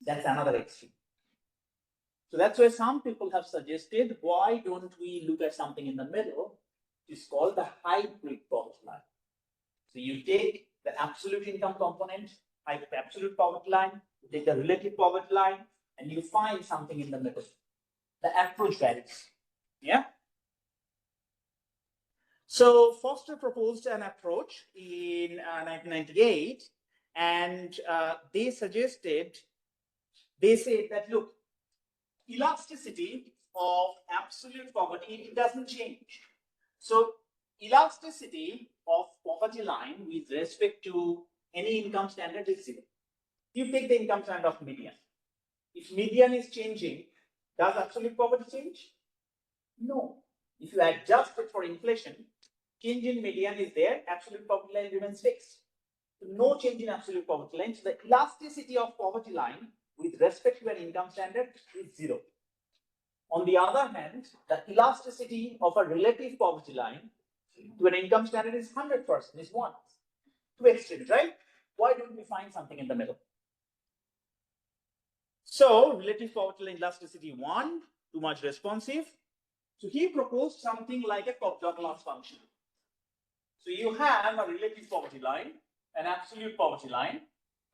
That's another extreme. So that's why some people have suggested, why don't we look at something in the middle? It's called the hybrid poverty line. So you take the absolute income component, absolute poverty line, you take the relative poverty line, and you find something in the middle. The approach varies. Yeah. So Foster proposed an approach in 1998, and they said that, look, elasticity of absolute poverty, it doesn't change. So elasticity of poverty line with respect to any income standard is zero. You take the income standard of median. If median is changing, does absolute poverty change? No. If you adjust it for inflation, change in median is there, absolute poverty line remains fixed. So no change in absolute poverty line. So the elasticity of poverty line with respect to an income standard is zero. On the other hand, the elasticity of a relative poverty line to an income standard is 100%, is 1. Two extremes, right? Why don't we find something in the middle? So, relative poverty line elasticity 1, too much responsive. So, he proposed something like a Cobb-Douglas function. So you have a relative poverty line, an absolute poverty line,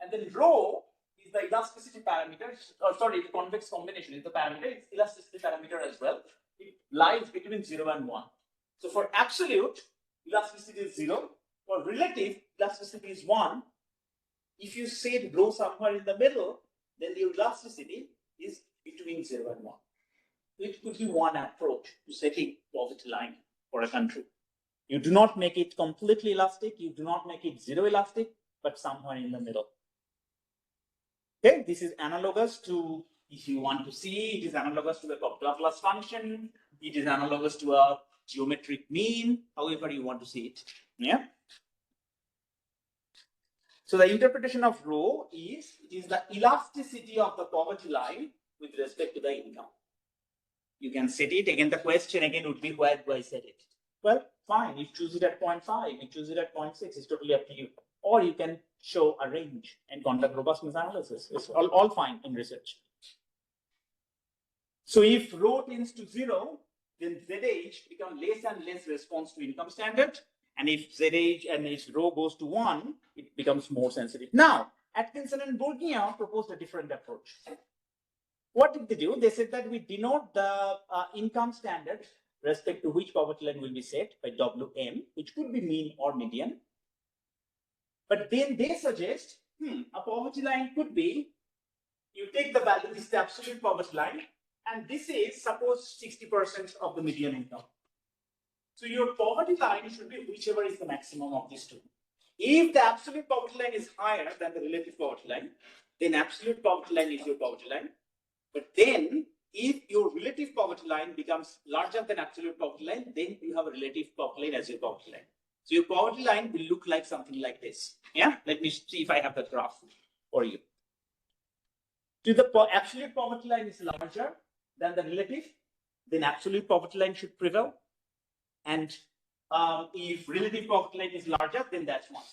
and then rho is the elasticity parameter, the convex combination is the parameter, it's elasticity parameter as well. It lies between 0 and 1. So for absolute, elasticity is 0. For relative, elasticity is 1. If you set rho somewhere in the middle, then the elasticity is between 0 and 1. It could be one approach to setting poverty line for a country. You do not make it completely elastic, you do not make it zero elastic, but somewhere in the middle. Okay, this is analogous to, if you want to see, it is analogous to the Laplace function, it is analogous to a geometric mean, however you want to see it. Yeah. So the interpretation of rho is, it is the elasticity of the poverty line with respect to the income. You can set it, again the question again would be, where do I set it? Well, fine, you choose it at 0.5, you choose it at 0.6, it's totally up to you. Or you can show a range and conduct robustness analysis. It's all fine in research. So if rho tends to 0, then ZH becomes less and less response to income standard. And if ZH and its rho goes to 1, it becomes more sensitive. Now, Atkinson and Bourguignon proposed a different approach. What did they do? They said that we denote the income standard respect to which poverty line will be set by WM, which could be mean or median. But then they suggest, a poverty line could be, you take the value, this is the absolute poverty line, and this is, suppose, 60% of the median income. So your poverty line should be whichever is the maximum of these two. If the absolute poverty line is higher than the relative poverty line, then absolute poverty line is your poverty line. But then, if your relative poverty line becomes larger than absolute poverty line, then you have a relative poverty line as your poverty line. So your poverty line will look like something like this. Yeah, let me see if I have the graph for you. If the absolute poverty line is larger than the relative, then absolute poverty line should prevail. And if relative poverty line is larger, then that's one.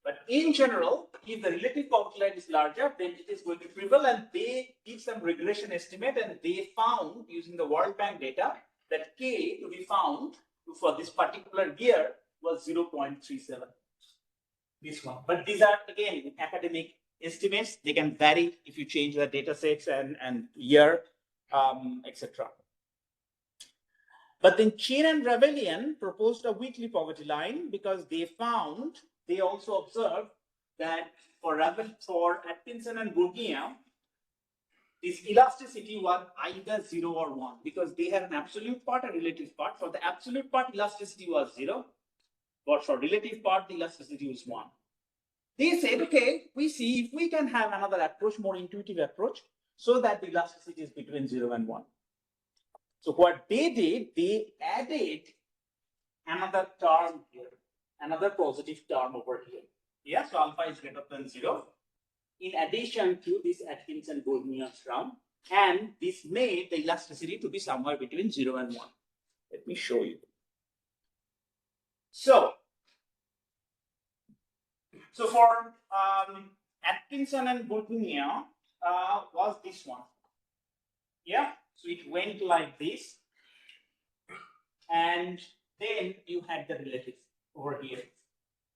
But in general, if the relative poverty line is larger, then it is going to prevail, and they give some regression estimate, and they found, using the World Bank data, that K to be found for this particular year was 0.37. This one. But these are, again, academic estimates. They can vary if you change the data sets and year, etc. But then Chen and Ravelian proposed a weekly poverty line because they also observed that for Atkinson and Bourguignon, this elasticity was either 0 or 1 because they had an absolute part and relative part. For the absolute part, elasticity was 0, but for relative part, the elasticity was 1. They said, okay, we see if we can have another approach, more intuitive approach, so that the elasticity is between 0 and 1. So what they did, they added another term here, another positive term over here. Yeah, so alpha is greater than 0. In addition to this Atkinson-Bourguignon term, and this made the elasticity to be somewhere between 0 and 1. Let me show you. So for Atkinson and Bourguignon was this one. Yeah, so it went like this, and then you had the relative over here.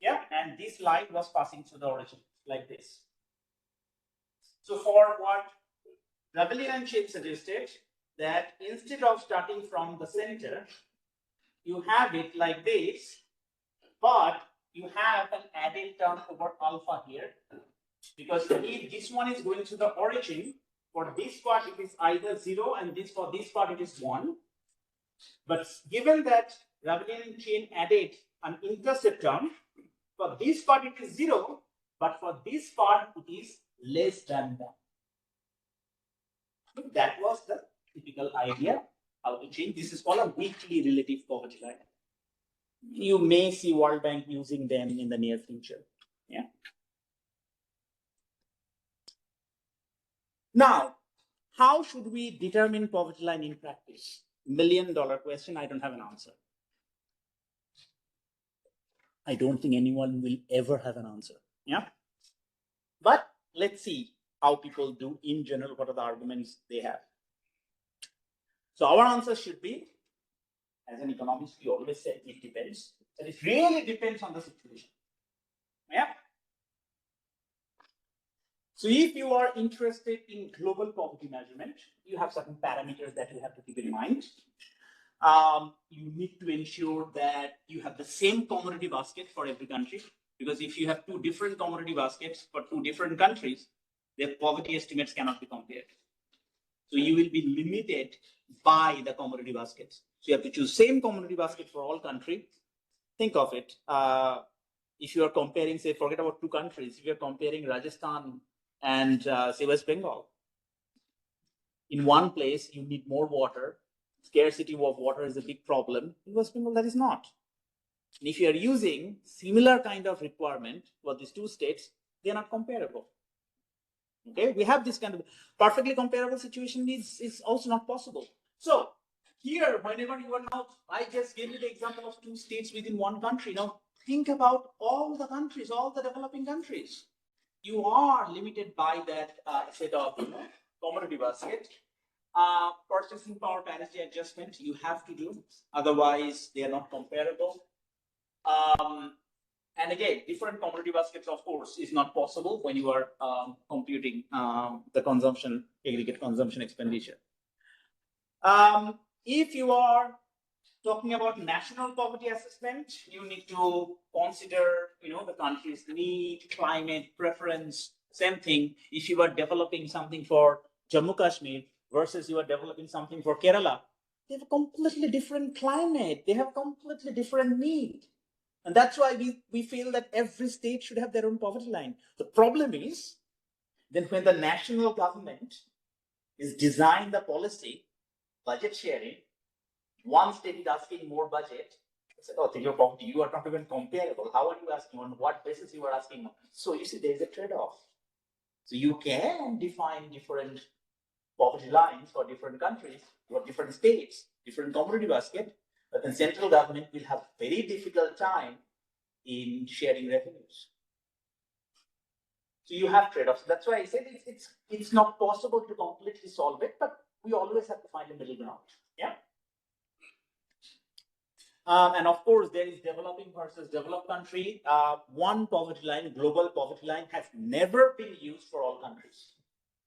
Yeah, and this line was passing through the origin like this. So for what Ravelian and Chen suggested, that instead of starting from the center, you have it like this, but you have an added term over alpha here, because if this one is going to the origin, for this part it is either 0, and for this part it is 1. But given that Ravelian and Chen added an intercept term, for this part it is 0, but for this part it is less than 1. So that was the typical idea how to change. This is called a weekly relative poverty line. You may see World Bank using them in the near future. Yeah. Now, how should we determine poverty line in practice? $1 million question. I don't have an answer. I don't think anyone will ever have an answer. Yeah. But let's see how people do in general. What are the arguments they have? So our answer should be, as an economist, we always say it depends. But it really depends on the situation. Yeah. So if you are interested in global poverty measurement, you have certain parameters that you have to keep in mind. You need to ensure that you have the same commodity basket for every country, because if you have two different commodity baskets for two different countries, their poverty estimates cannot be compared. So you will be limited by the commodity baskets. So you have to choose same commodity basket for all countries. Think of it. If you are comparing, say, forget about two countries, if you are comparing Rajasthan and say West Bengal, in one place you need more water, scarcity of water is a big problem. In West Bengal, that is not. And if you are using similar kind of requirement for these two states, they are not comparable. Okay, we have this kind of perfectly comparable situation is also not possible. So here, whenever you are now, I just gave you the example of two states within one country. Now think about all the countries, all the developing countries. You are limited by that set of commodity basket. Purchasing power parity adjustment you have to do, otherwise they are not comparable. And again, different commodity baskets, of course, is not possible when you are computing the consumption, aggregate consumption expenditure. If you are talking about national poverty assessment, you need to consider, the country's need, climate, preference. Same thing. If you are developing something for Jammu Kashmir versus you are developing something for Kerala, they have a completely different climate. They have a completely different need. And that's why we feel that every state should have their own poverty line. The problem is, then when the national government is designing the policy, budget sharing, one state is asking more budget. I said, oh, your poverty, you are not even comparable. How are you asking? On what basis you are asking? So you see, there is a trade-off. So you can define different poverty lines for different countries, for different states, different commodity basket, but the central government will have very difficult time in sharing revenues. So you have trade-offs. That's why I said it's not possible to completely solve it, but we always have to find a middle ground. Yeah. And of course, there is developing versus developed country. One poverty line, global poverty line, has never been used for all countries.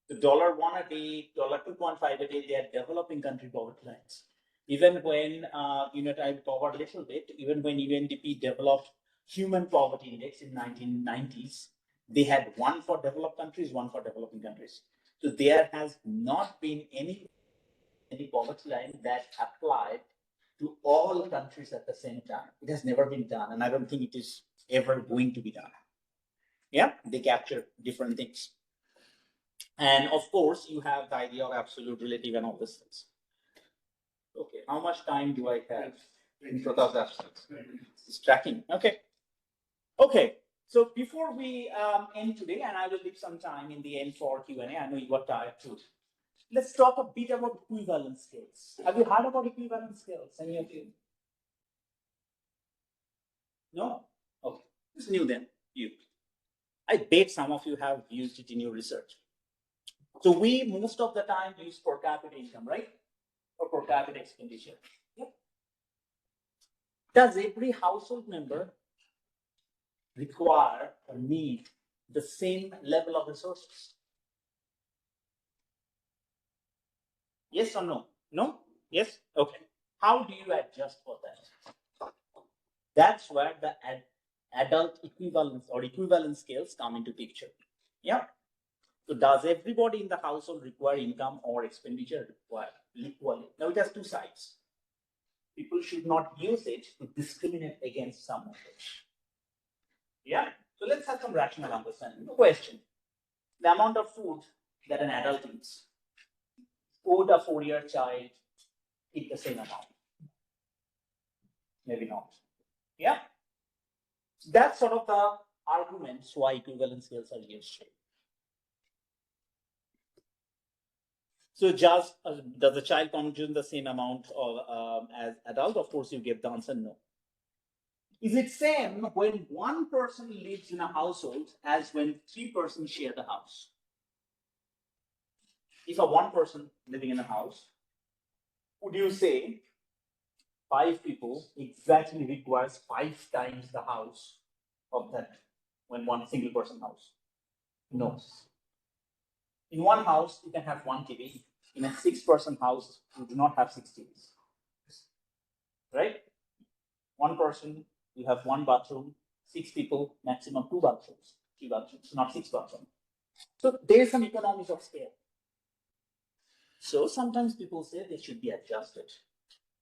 The $1 a day, $2.5 a day, they are developing country poverty lines. Even when, I covered a little bit, even when UNDP developed Human Poverty Index in 1990s, they had one for developed countries, one for developing countries. So there has not been any poverty line that applied to all countries at the same time. It has never been done, and I don't think it is ever going to be done. Yeah, they capture different things. And of course, you have the idea of absolute, relative, and all these things. Okay, how much time do I have in Pratap's absence? It's tracking. Okay. Okay. So before we end today, and I will leave some time in the end for Q&A. I know you got tired too. Let's talk a bit about equivalence scales. Have you heard about equivalence scales? Any of you? No? Okay. It's new then. You. I bet some of you have used it in your research. So we most of the time use per capita income, right? Or per capita expenditure. Yep. Does every household member require or need the same level of resources? Yes or no? No? Yes? Okay. How do you adjust for that? That's where the adult equivalence or equivalence scales come into picture. Yeah. So does everybody in the household require income or expenditure equally? Now it has two sides. People should not use it to discriminate against someone else. Yeah. So let's have some rational understanding. No question. The amount of food that an adult eats, would a 4-year child eat the same amount? Maybe not. Yeah. That's sort of the arguments why equivalence scales are used. So just does the child consume the same amount of as adult? Of course, you give the answer no. Is it same when one person lives in a household as when 3 persons share the house? If a one person living in a house, would you say 5 people exactly requires 5 times the house of that when one single person house. No. In one house, you can have 1 TV. In a 6-person house, you do not have 6 TVs. Right? 1 person, you have 1 bathroom. 6 people, maximum 2 bathrooms, 3 bathrooms, not 6 bathrooms. So there is some economies of scale. So sometimes people say they should be adjusted.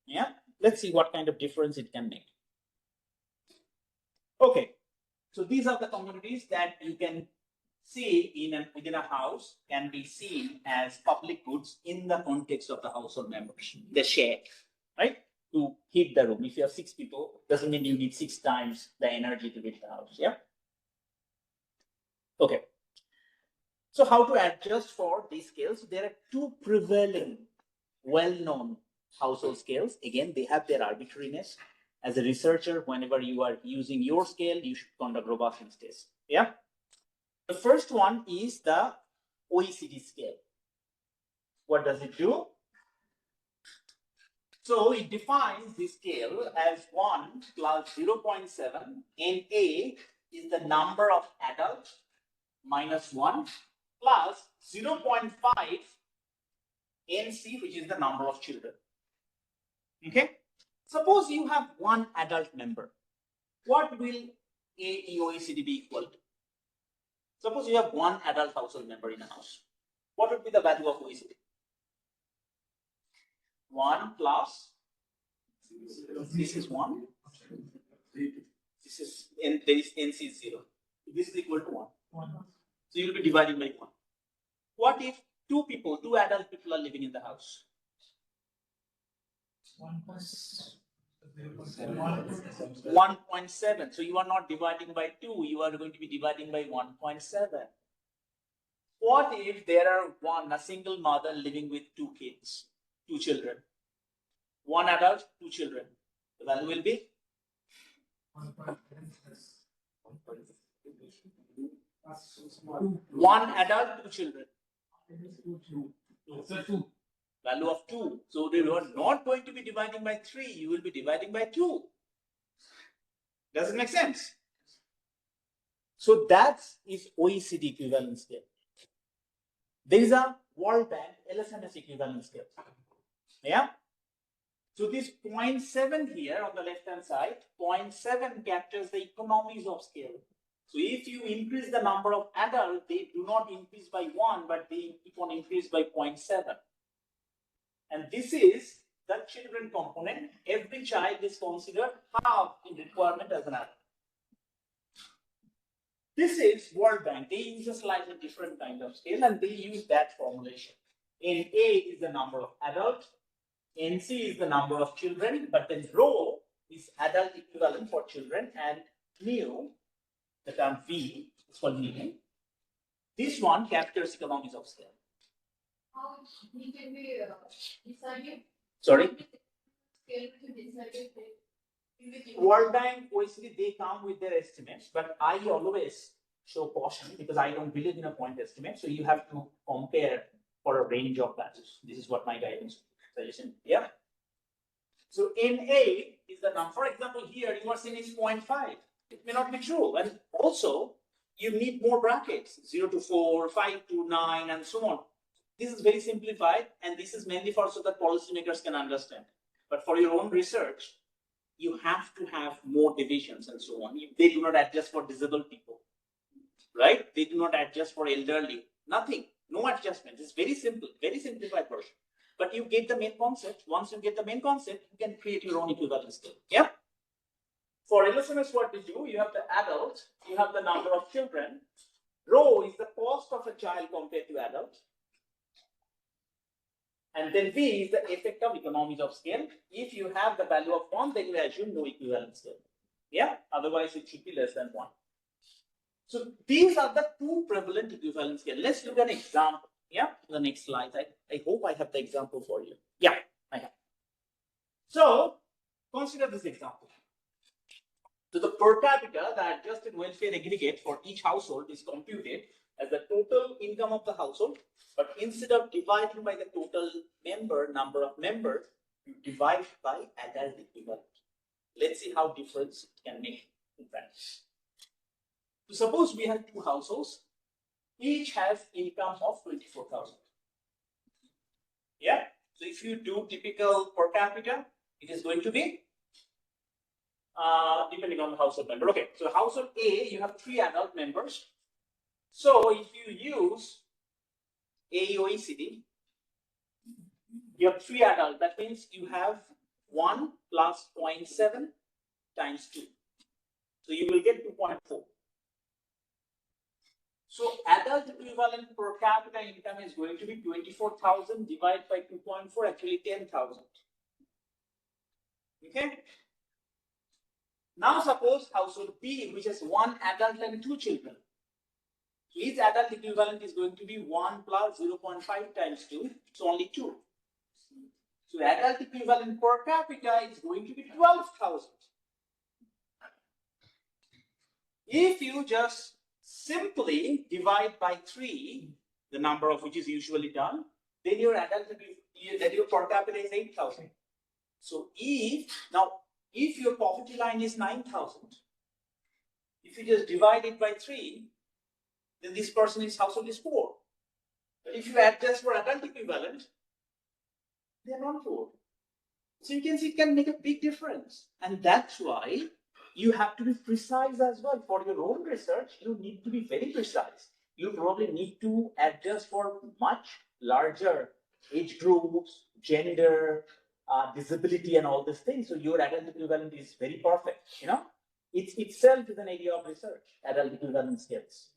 Yeah, let's see what kind of difference it can make. Okay, so these are the commodities that you can see within a house can be seen as public goods in the context of the household members. They share, right? To heat the room. If you have 6 people, doesn't mean you need 6 times the energy to heat the house. Yeah. Okay. So how to adjust for these scales? There are 2 prevailing, well-known household scales. Again, they have their arbitrariness. As a researcher, whenever you are using your scale, you should conduct robustness tests. Yeah. The first one is the OECD scale. What does it do? So it defines the scale as 1 plus 0.7. NA is the number of adults minus 1 plus 0.5 NC, which is the number of children. Okay. Suppose you have 1 adult member. What will AEOACD be equal to? Suppose you have 1 adult household member in a house. What would be the value of OECD? 1 plus, this is 1. This is, and there is NC is 0. This is equal to 1. So you'll be dividing by 1. What if 2 people, 2 adult people are living in the house? 1.7. So you are not dividing by 2, you are going to be dividing by 1.7. What if there are a single mother living with 2 kids, 2 children? 1 adult, 2 children. The value will be 1 adult, 2 children. Value of 2. So you are not going to be dividing by 3, you will be dividing by 2. Does it make sense? So that is OECD equivalence scale. There is a World Bank LSMS equivalence scale. Yeah. So this 0.7 here on the left hand side, 0.7 captures the economies of scale. So if you increase the number of adults, they do not increase by 1, but they keep on increase by 0.7. And this is the children component. Every child is considered half in requirement as an adult. This is World Bank. They use a slightly different kind of scale and they use that formulation. NA is the number of adults, NC is the number of children, but then rho is adult equivalent for children, and mu, the term V, is called mu. This one captures economies of scale. How it can be decided? Sorry? Scale to be decided. World Bank, OECD, they come with their estimates, but I always show caution because I don't believe in a point estimate. So you have to compare for a range of values. This is what my guidance suggestion. Yeah. So NA is the number. For example, here you are saying it's 0.5. It may not be true. And also, you need more brackets 0 to 4, 5 to 9, and so on. This is very simplified, and this is mainly for so that policymakers can understand. But for your own research, you have to have more divisions and so on. They do not adjust for disabled people, right? They do not adjust for elderly. Nothing. No adjustment. It's very simple, very simplified version. But you get the main concept. Once you get the main concept, you can create your own equivalence scale. Yeah. For LSMS, what we do, you have the adult, you have the number of children. Rho is the cost of a child compared to adult. And then V is the effect of economies of scale. If you have the value of 1, then you assume no equivalence scale. Yeah, otherwise it should be less than 1. So these are the 2 prevalent equivalence scale. Let's look at an example. Yeah, the next slide. I hope I have the example for you. Yeah, I have. So consider this example. So the per capita, the adjusted welfare aggregate for each household is computed as the total income of the household, but instead of dividing by the total number of members, you divide by adult equivalent. Let's see how difference it can make in practice. So suppose we have two households, each has income of 24,000. Yeah. So if you do typical per capita, it is going to be depending on the household member. Okay. So household A, you have 3 adult members. So if you use AOECD, you have 3 adults. That means you have 1 plus 0.7 times 2. So you will get 2.4. So adult equivalent per capita income is going to be 24,000 divided by 2.4, actually 10,000. Okay. Now suppose household B, which has 1 adult and 2 children. Each adult equivalent is going to be 1 plus 0.5 times 2, so only 2. So adult equivalent per capita is going to be 12,000. If you just simply divide by 3, the number of which is usually done, then your adult your per capita is 8,000. So if your poverty line is 9,000, if you just divide it by 3, then this person's household is poor. But if you adjust for adult equivalent, they are not poor. So you can see it can make a big difference. And that's why you have to be precise as well. For your own research, you need to be very precise. You probably need to adjust for much larger age groups, gender, disability, and all these things. So your adult equivalent is very perfect. It itself is an area of research, adult equivalent skills.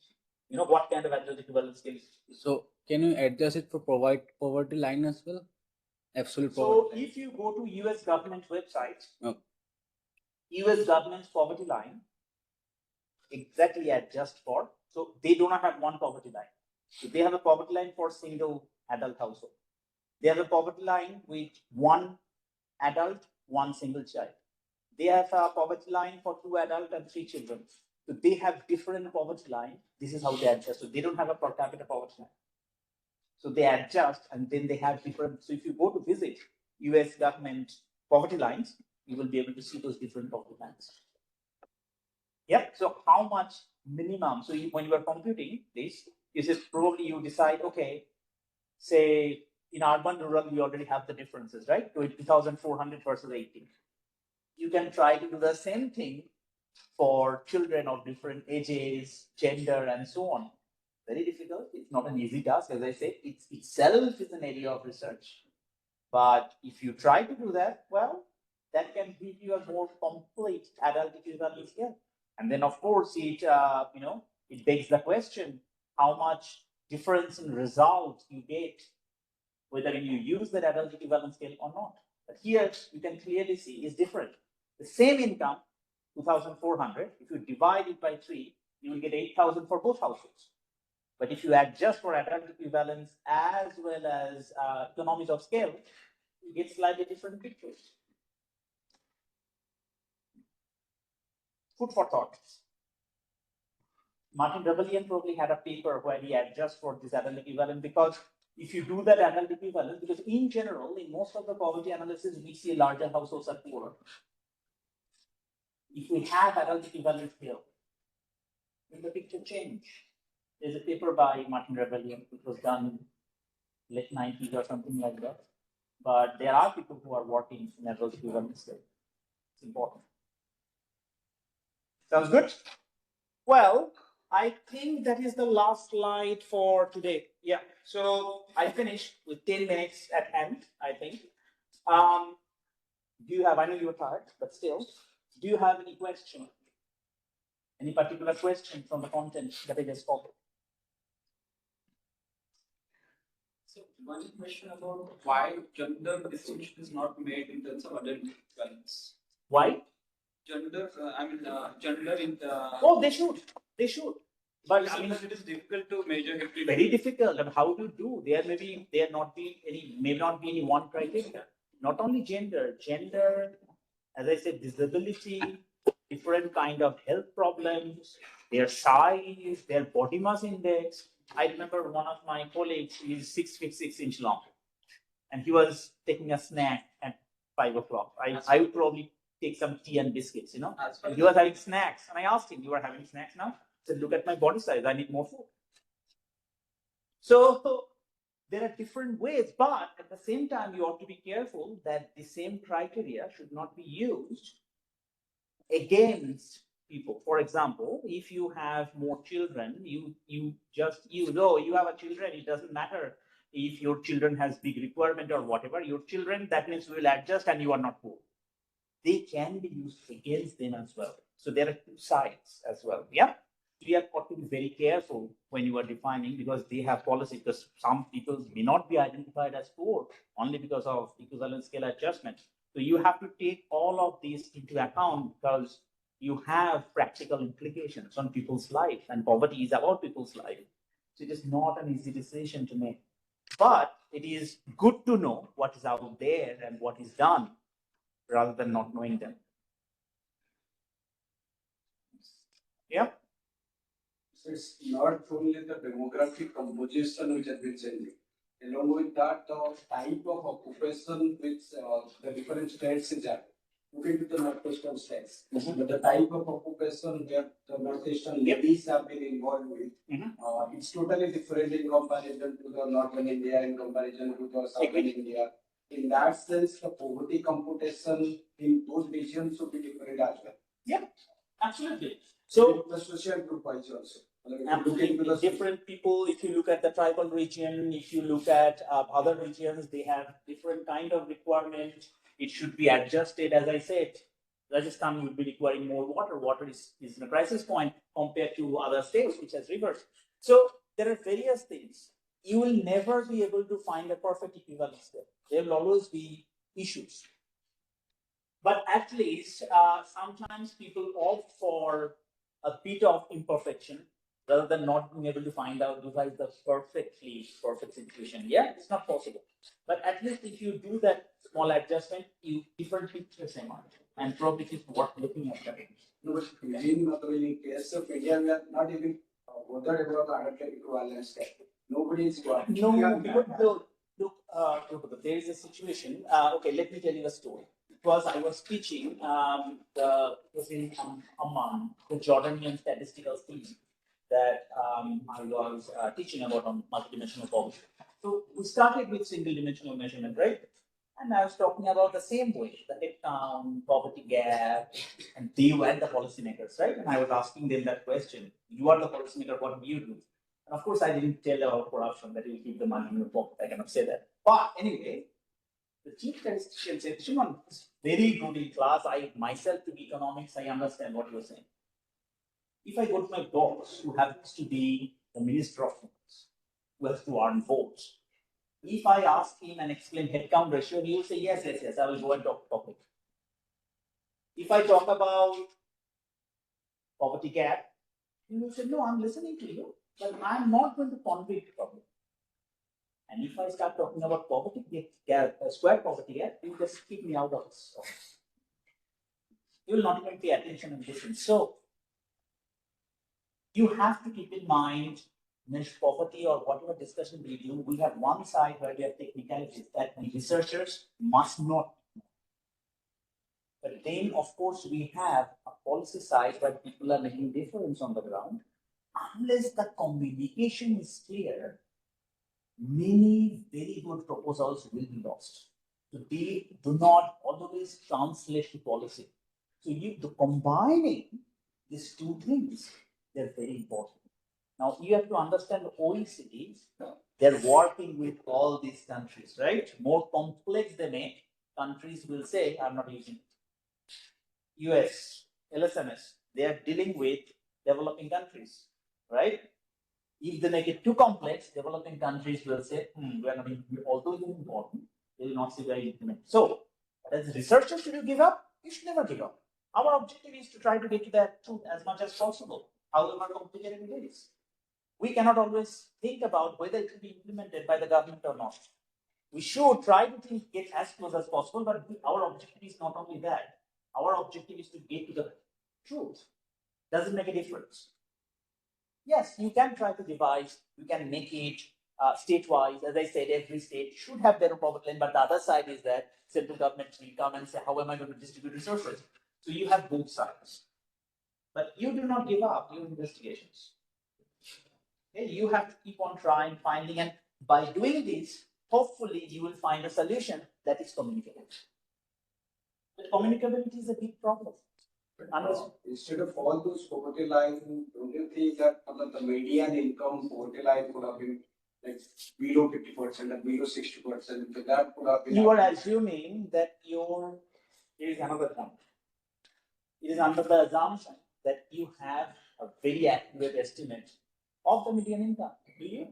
What kind of adult equivalent skills? So can you adjust it for poverty line as well? Absolute So poverty. if you go to US government website, Okay. US government's poverty line exactly adjust for, so they do not have one poverty line. So they have a poverty line for single adult household. They have a poverty line with 1 adult, 1 single child. They have a poverty line for 2 adults and 3 children. So they have different poverty line. This is how they adjust. So they don't have a per capita poverty line. So they adjust and then they have different. So if you go to visit US government poverty lines, you will be able to see those different poverty lines. Yep. So how much minimum? So when you are computing this, probably you decide, okay, say in urban rural, we already have the differences, right? 20,400 versus 18. You can try to do the same thing for children of different ages, gender, and so on. Very difficult. It's not an easy task. As I said, it itself is an area of research. But if you try to do that, well, that can give you a more complete adult equivalent scale. And then, of course, it begs the question: how much difference in results you get, whether you use that adult equivalent scale or not. But here you can clearly see it's different. The same income, 2,400. If you divide it by 3, you will get 8,000 for both households. But if you adjust for adult equivalence as well as economies of scale, you get slightly different pictures. Food for thought. Martin Rebellion probably had a paper where he adjusts for this adult equivalent, because if you do that adult equivalent, because in general, in most of the poverty analysis, we see larger households are poorer. If we have adult equivalent here, then the picture change. There's a paper by Martin Rebellion, which was done in late 90s or something like that. But there are people who are working in adult equivalent scale. It's important. Sounds good? Well, I think that is the last slide for today. Yeah, so I finished with 10 minutes at hand, I think. Do you have, I know you're tired, but still, do you have any question? Any particular question from the content that I just covered? So one question about why gender distinction is not made in terms of adult equivalence. Why? Gender, gender in the. Oh, they should. They should. But Sometimes it is difficult to measure it. Very difficult. And how to do? There may not be any one criteria. Not only gender, as I said, disability, different kind of health problems, their size, their body mass index. I remember one of my colleagues is 6 feet 6 inches long, and he was taking a snack, and 5 o'clock. I would probably take some tea and biscuits, you know. As far And as he was having snacks. And I asked him, you are having snacks now? He said, look at my body size. I need more food. So there are different ways, but at the same time, you ought to be careful that the same criteria should not be used against people. For example, if you have more children, you know you have a children, it doesn't matter if your children has big requirement or whatever, your children, that means we will adjust and you are not poor. They can be used against them as well. So there are two sides as well. Yeah. You have got to be very careful when you are defining, because they have policy, because some people may not be identified as poor only because of equivalent scale adjustment. So you have to take all of these into account, because you have practical implications on people's life, and poverty is about people's life. So it is not an easy decision to make. But it is good to know what is out there and what is done rather than not knowing them. Yeah. So it's not only the demographic composition which has been changing. Along with that, the type of occupation which the different states is at. Moving to the northeastern states, but the type of occupation where the northeastern ladies have been involved with, it's totally different in comparison to the northern India, in comparison to the southern India. In that sense, the poverty computation in those regions should be different as well. Yeah, absolutely. So the social group wise also. Absolutely. Different people, if you look at the tribal region, if you look at other regions, they have different kind of requirements. It should be adjusted. As I said, Rajasthan would be requiring more water. Water is in a crisis point compared to other states which has rivers. So there are various things. You will never be able to find a perfect equivalence there. There will always be issues. But at least sometimes people opt for a bit of imperfection rather than not being able to find out devise the perfect situation. Yeah, it's not possible. But at least if you do that small adjustment, you different pictures emerge, and probably it's worth looking at that. No, but in case of India, we are not even bothered about the adaptive equivalence test. Nobody is going. No, because look, there is a situation. Okay, let me tell you a story. Because I was teaching, it was in Amman, the Jordanian statistical team that I was teaching about on multidimensional poverty. So we started with single dimensional measurement, right? And I was talking about the same way, the head count, poverty gap, and they were the policymakers, right? And I was asking them that question. You are the policymaker, what do you do? And of course, I didn't tell about corruption, that you keep the money in your pocket. I cannot say that. But anyway, the chief statistician said, Shimon, it's very good in class. I myself took economics, I understand what you're saying. If I go to my boss, who happens to be the minister of finance, who has to earn votes, if I ask him and explain headcount ratio, he will say, yes, I will go and talk topic. If I talk about poverty gap, he will say, no, I'm listening to you, but I'm not going to convey the problem. And if I start talking about poverty gap, square poverty gap, you just keep me out of this. You will not even pay attention and listen. So you have to keep in mind niche poverty or whatever discussion we do. We have one side where we have technicalities that the researchers must not. But then, of course, we have a policy side where people are making difference on the ground. Unless the communication is clear, many very good proposals will be lost. So they do not always translate to policy. So combining these two things, they're very important. Now you have to understand the OECD, they're working with all these countries, right? More complex they make, countries will say, I'm not using it. US, LSMS, they are dealing with developing countries, right? If they make it too complex, developing countries will say, we are not, although it is important, they will not see very implement. So, as researchers, should you give up? You should never give up. Our objective is to try to get to that truth as much as possible, however complicated it is. We cannot always think about whether it will be implemented by the government or not. We should try to get as close as possible, but our objective is not only that. Our objective is to get to the truth. Does it make a difference? Yes, you can try to devise, you can make it state-wise. As I said, every state should have their own poverty line, but the other side is that central government will come and say, how am I going to distribute resources? So you have both sides. But you do not give up your investigations. Okay? You have to keep on trying, finding, and by doing this, hopefully you will find a solution that is communicable. But communicability is a big problem. Instead of all those poverty lines, don't you think that the median income poverty line could have been like below 50% and below 60%? So that could have been. You are assuming that here is another point. It is under the assumption that you have a very accurate estimate of the median income. Do you?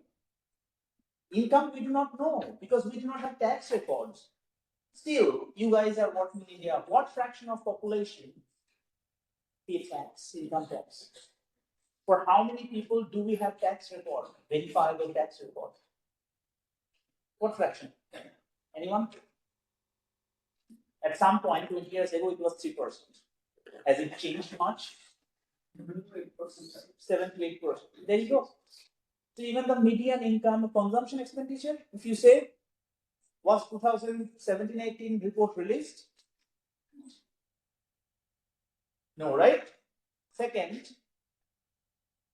Income we do not know because we do not have tax records. Still, you guys are working in India. What fraction of population pay tax, income tax? For how many people do we have tax record, verifiable tax record? What fraction? Anyone? At some point, 20 years ago, it was 3%. Has it changed much? 7 to 8%. There you go. So even the median income consumption expenditure, if you say, was 2017-18 report released? No, right? Second,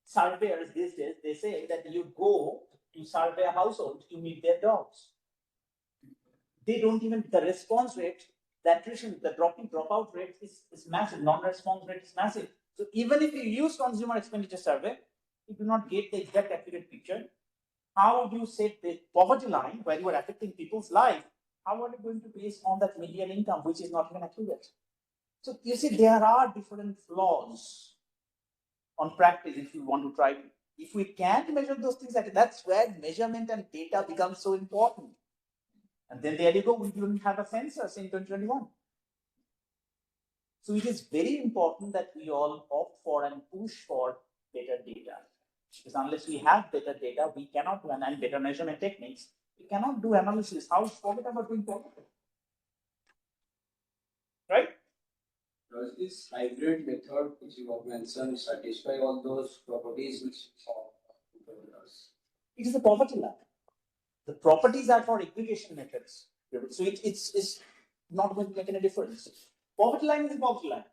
surveyors these days, they say that you go to survey a household, you meet their dogs. They don't even, the response rate, the attrition, the dropout rate is massive, non-response rate is massive. So even if you use consumer expenditure survey, you do not get the exact accurate picture. How do you set the poverty line where you are affecting people's life? How are you going to base on that median income, which is not even accurate? So you see, there are different flaws on practice if you want to try to. If we can't measure those things, that's where measurement and data becomes so important. And then there you go, we don't have a census in 2021. So it is very important that we all opt for and push for better data. Because unless we have better data, we cannot do and better measurement techniques, we cannot do analysis. How forget about doing poverty? Right? Does this hybrid method which you have mentioned satisfy all those properties which does? It is a poverty line. The properties are for aggregation methods. So it's not going to make any difference. Poverty line is a poverty line.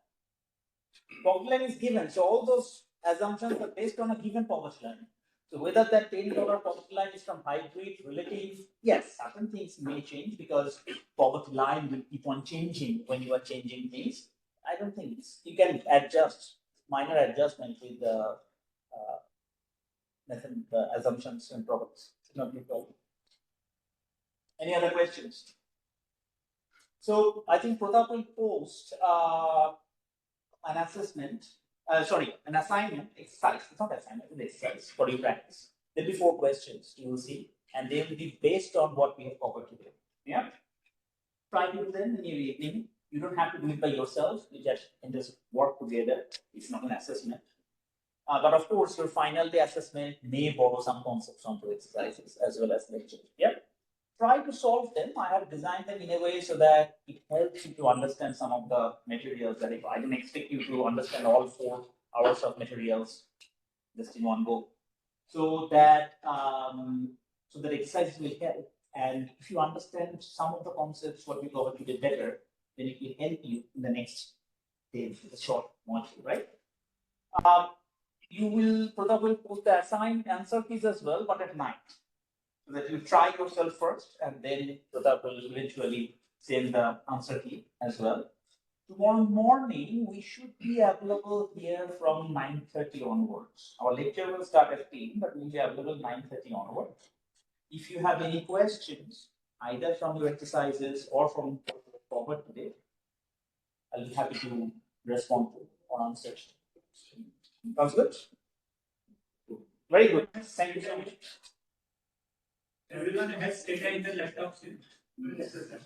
Poverty line is given. So all those assumptions are based on a given poverty line. So whether that $10 poverty line is from hybrid, relative, yes, certain things may change because poverty line will keep on changing when you are changing things. I don't think you can adjust, minor adjustment with the assumptions and properties. It's not a problem. Any other questions? So I think Pratap will post an assessment, an assignment exercise. It's not assignment, it's an exercise for your practice. There'll be 4 questions you will see, and they will be based on what we have covered today. Yeah. Try to do them in your evening. You don't have to do it by yourself. You just can just work together. It's not an assessment. But of course, your final day assessment may borrow some concepts onto exercises as well as lectures. Yeah. Try to solve them. I have designed them in a way so that it helps you to understand some of the materials that if I don't expect you to understand all 4 hours of materials just in one go. So that exercises will help. And if you understand some of the concepts, what we covered today better, then it will help you in the next day, the short module, right? You will probably put the assigned answer keys as well, but at night. So that you try yourself first, and then Pratap will eventually send the answer key as well. Tomorrow morning, we should be available here from 9:30 onwards. Our lecture will start at 10, but we'll be available 9:30 onwards. If you have any questions, either from your exercises or from forward today, I'll be happy to respond to or answer. Sounds good? Very good. Thank you so much. Everyone has data in the laptop. Yes, sir.